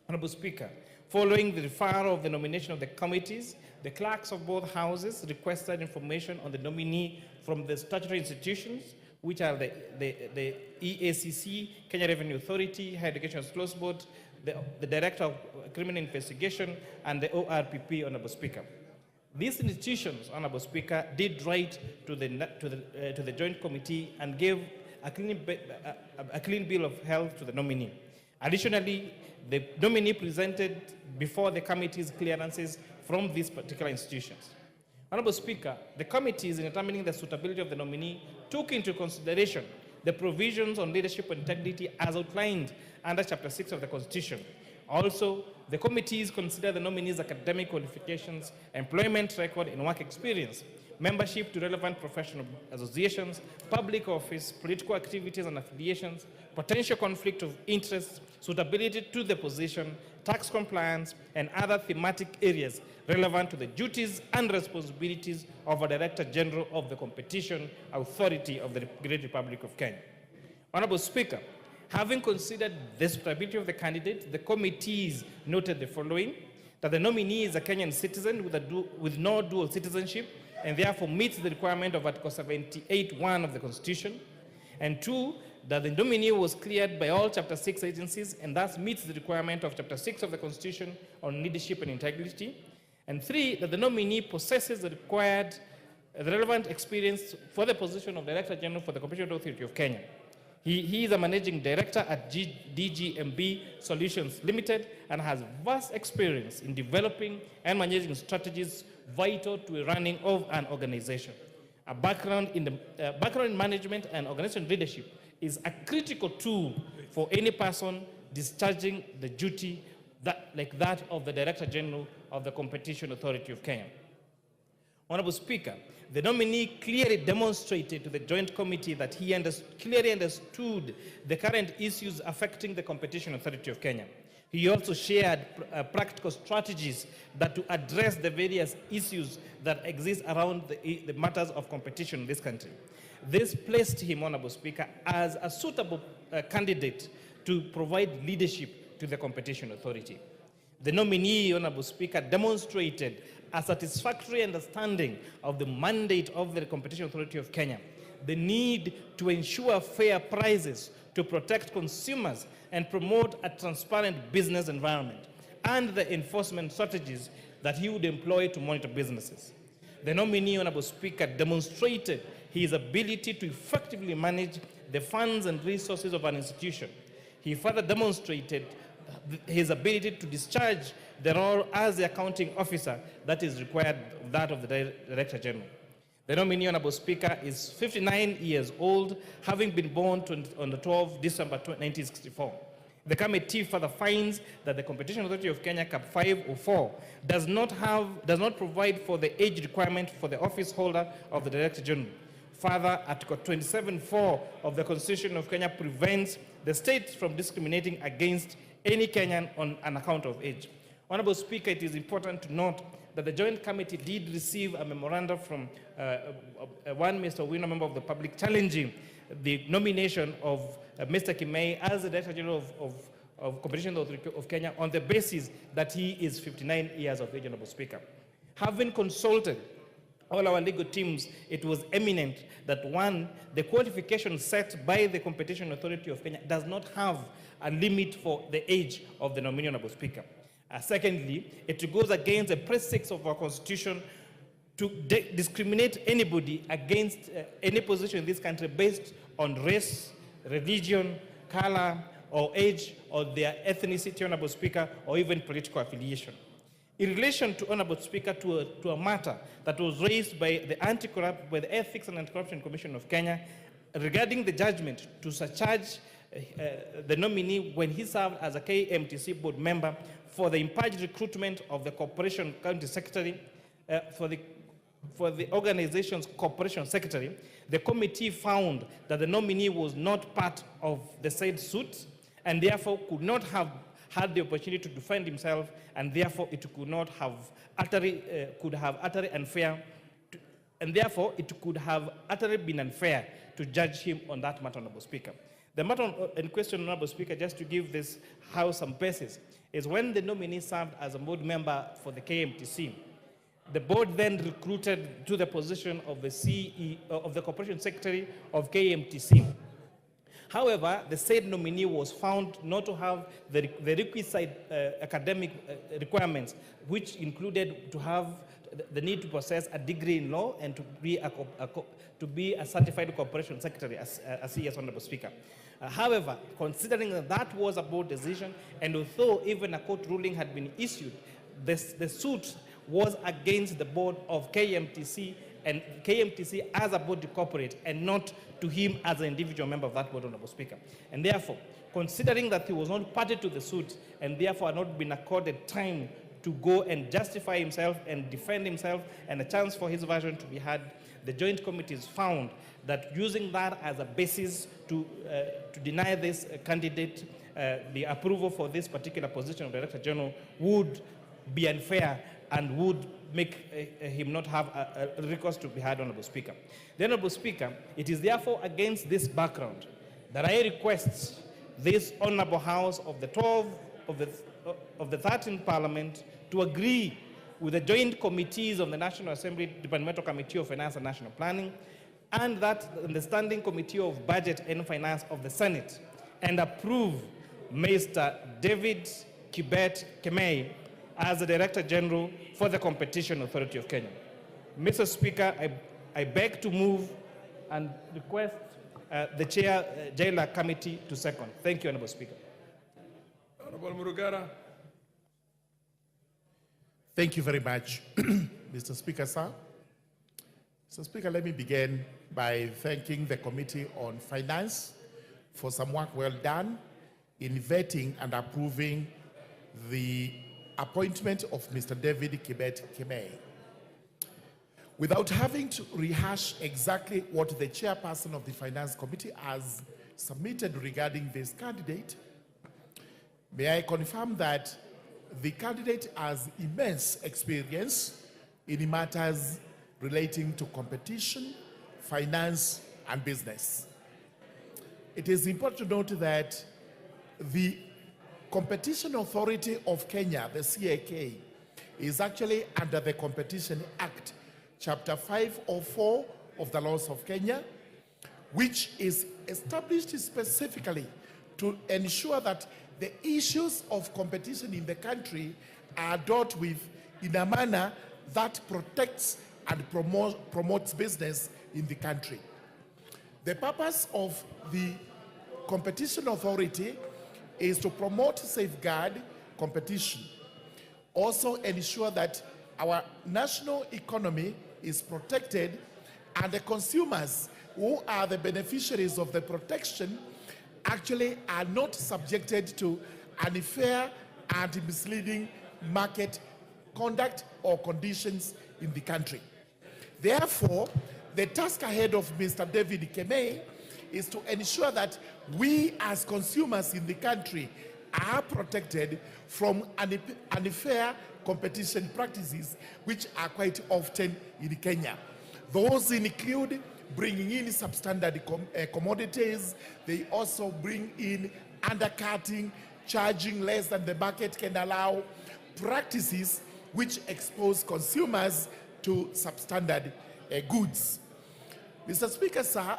Honorable Speaker, following the referral of the nomination of the committees, the clerks of both houses requested information on the nominee from the statutory institutions, which are the EACC, Kenya Revenue Authority, Higher Education Close Board, the Director of Criminal Investigation, and the ORPP, Honorable Speaker. These institutions, Honorable Speaker, did write to the Joint Committee and gave a clean bill of health to the nominee. Additionally, the nominee presented before the committee's clearances from these particular institutions. Honorable Speaker, the committees in determining the suitability of the nominee took into consideration the provisions on leadership and integrity as outlined under Chapter 6 of the Constitution. Also, the committees consider the nominee's academic qualifications, employment record and work experience, membership to relevant professional associations, public office, political activities and affiliations, potential conflict of interest, suitability to the position, tax compliance, and other thematic areas relevant to the duties and responsibilities of a Director General of the Competition Authority of the Great Republic of Kenya. Honorable Speaker, having considered the suitability of the candidate, the committees noted the following: that the nominee is a Kenyan citizen with no dual citizenship and therefore meets the requirement of Article 78(1) of the Constitution. And 2, that the nominee was cleared by all Chapter 6 agencies and thus meets the requirement of Chapter 6 of the Constitution on leadership and integrity. And 3, that the nominee possesses the relevant experience for the position of Director General for the Competition Authority of Kenya. He is a managing director at DGMB Solutions Limited and has vast experience in developing and managing strategies vital to the running of an organization. A background in management and organization leadership is a critical tool for any person discharging the duty like that of the Director General of the Competition Authority of Kenya. Honorable Speaker, the nominee clearly demonstrated to the Joint Committee that he clearly understood the current issues affecting the Competition Authority of Kenya. He also shared practical strategies that to address the various issues that exist around the matters of competition in this country. This placed him, Honorable Speaker, as a suitable candidate to provide leadership to the Competition Authority. The nominee, Honorable Speaker, demonstrated a satisfactory understanding of the mandate of the Competition Authority of Kenya, the need to ensure fair prices, to protect consumers and promote a transparent business environment, and the enforcement strategies that he would employ to monitor businesses. The nominee, Honorable Speaker, demonstrated his ability to effectively manage the funds and resources of an institution. He further demonstrated his ability to discharge the role as the accounting officer that is required of that of the Director General. The nominee, Honorable Speaker, is 59 years old, having been born on the 12th December 1964. The committee further finds that the Competition Authority of Kenya, Cap 504, does not provide for the age requirement for the office holder of the Director General. Further, Article 27(4) of the Constitution of Kenya prevents the state from discriminating against any Kenyan on an account of age. Honorable Speaker, it is important to note that the Joint Committee did receive a memorandum from one Mr. Wino, member of the public, challenging the nomination of Mr. Kimei as the Director General of Competition Authority of Kenya on the basis that he is 59 years of age, Honorable Speaker. Having consulted all our legal teams, it was eminent that 1, the qualification set by the Competition Authority of Kenya does not have a limit for the age of the nominee, Honorable Speaker. Secondly, it goes against the Press 6 of our Constitution to discriminate anybody against any position in this country based on race, religion, color, or age, or their ethnicity, Honorable Speaker, or even political affiliation. In relation to, Honorable Speaker, to a matter that was raised by the Ethics and Anti-Corruption Commission of Kenya regarding the judgment to surcharge the nominee when he served as a KMTC board member for the impartial recruitment of the corporation county secretary, for the organization's corporation secretary, the committee found that the nominee was not part of the said suit and therefore could not have had the opportunity to defend himself, and therefore it could not have utterly been unfair to judge him on that matter, Honorable Speaker. The matter in question, Honorable Speaker, just to give this House some basis, is when the nominee served as a board member for the KMTC, the board then recruited to the position of the CEO of the Corporation Secretary of KMTC. However, the said nominee was found not to have the requisite academic requirements, which included to have the need to possess a degree in law and to be a certified corporation secretary, as yes, Honorable Speaker. However, considering that was a board decision, and although even a court ruling had been issued, the suit was against the board of KMTC, and KMTC as a body corporate, and not to him as an individual member of that board, Honorable Speaker. And therefore, considering that he was not party to the suit, and therefore had not been accorded time to go and justify himself and defend himself, and a chance for his version to be heard, the Joint Committees found that using that as a basis to deny this candidate the approval for this particular position of Director General would be unfair and would make him not have a recourse to be heard, Honorable Speaker. The Honorable Speaker, it is therefore against this background that I request this Honorable House of the 13th Parliament to agree with the joint committees of the National Assembly Departmental Committee of Finance and National Planning, and that the Standing Committee of Budget and Finance of the Senate, and approve Mr. David Kibet Kemei as the Director General for the Competition Authority of Kenya. Mr. Speaker, I beg to move and request the Chair, Jailer Committee to second. Thank you, Honorable Speaker. Honorable Murugara. Thank you very much, Mr. Speaker, sir. Mr. Speaker, let me begin by thanking the Committee on Finance for some work well done in vetting and approving the appointment of Mr. David Kibet Kemei. Without having to rehash exactly what the chairperson of the Finance Committee has submitted regarding this candidate, may I confirm that the candidate has immense experience in matters relating to competition, finance, and business. It is important to note that the Competition Authority of Kenya, the CAK, is actually under the Competition Act, Chapter 504 of the laws of Kenya, which is established specifically to ensure that the issues of competition in the country are dealt with in a manner that protects and promotes business in the country. The purpose of the Competition Authority is to promote, safeguard competition, also ensure that our national economy is protected and the consumers who are the beneficiaries of the protection actually are not subjected to unfair and misleading market conduct or conditions in the country. Therefore, the task ahead of Mr. David Kemei is to ensure that we as consumers in the country are protected from unfair competition practices which are quite often in Kenya. Those include bringing in substandard commodities. They also bring in undercutting, charging less than the market can allow, practices which expose consumers to substandard goods. Mr. Speaker, sir,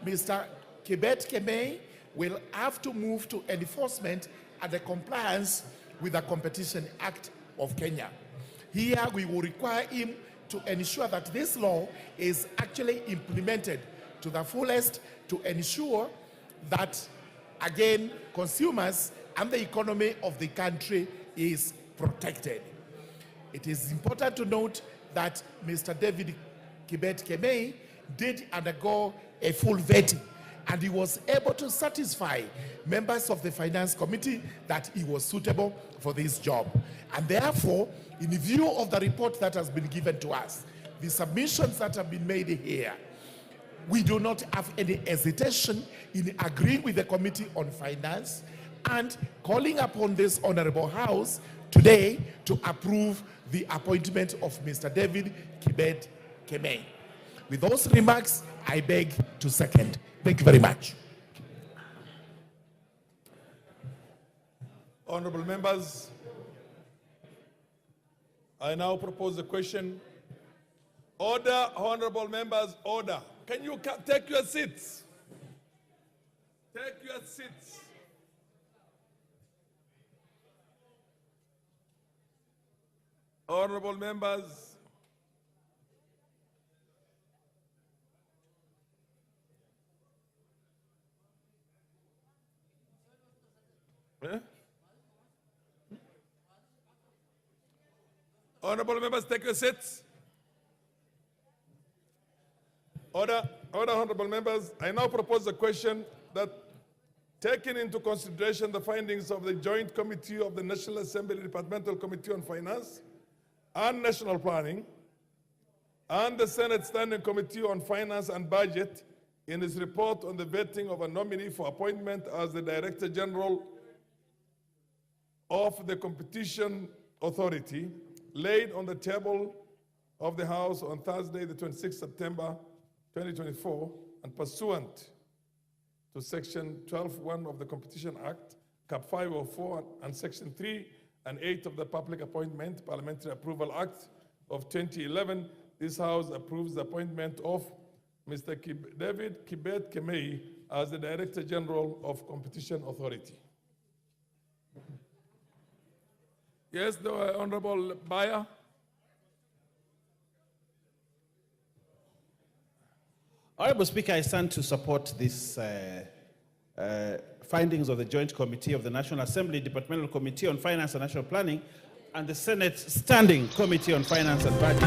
Mr. Kibet Kemei will have to move to enforcement and the compliance with the Competition Act of Kenya. Here we will require him to ensure that this law is actually implemented to the fullest to ensure that, again, consumers and the economy of the country is protected. It is important to note that Mr. David Kibet Kemei did undergo a full vetting, and he was able to satisfy members of the Finance Committee that he was suitable for this job. And therefore, in view of the report that has been given to us, the submissions that have been made here, we do not have any hesitation in agreeing with the Committee on Finance and calling upon this Honorable House today to approve the appointment of Mr. David Kibet Kemei. With those remarks, I beg to second. Thank you very much. Honorable members, I now propose the question. Order, honorable members, order. Can you take your seats? Take your seats. Honorable members, honorable members, take your seats. Order, honorable members. I now propose a question that, taking into consideration the findings of the Joint Committee of the National Assembly Departmental Committee on Finance and National Planning and the Senate Standing Committee on Finance and Budget in its report on the vetting of a nominee for appointment as the Director General of the Competition Authority, laid on the table of the House on Thursday, the 26th September 2024, and pursuant to Section 12(1) of the Competition Act, Cap 504, and Section 3 and 8 of the Public Appointment Parliamentary Approval Act of 2011, this House approves the appointment of Mr. David Kibet Kemei as the Director General of Competition Authority. Yes, the Honorable Bayer. Honorable Speaker, I stand to support these findings of the Joint Committee of the National Assembly Departmental Committee on Finance and National Planning and the Senate Standing Committee on Finance and Budget.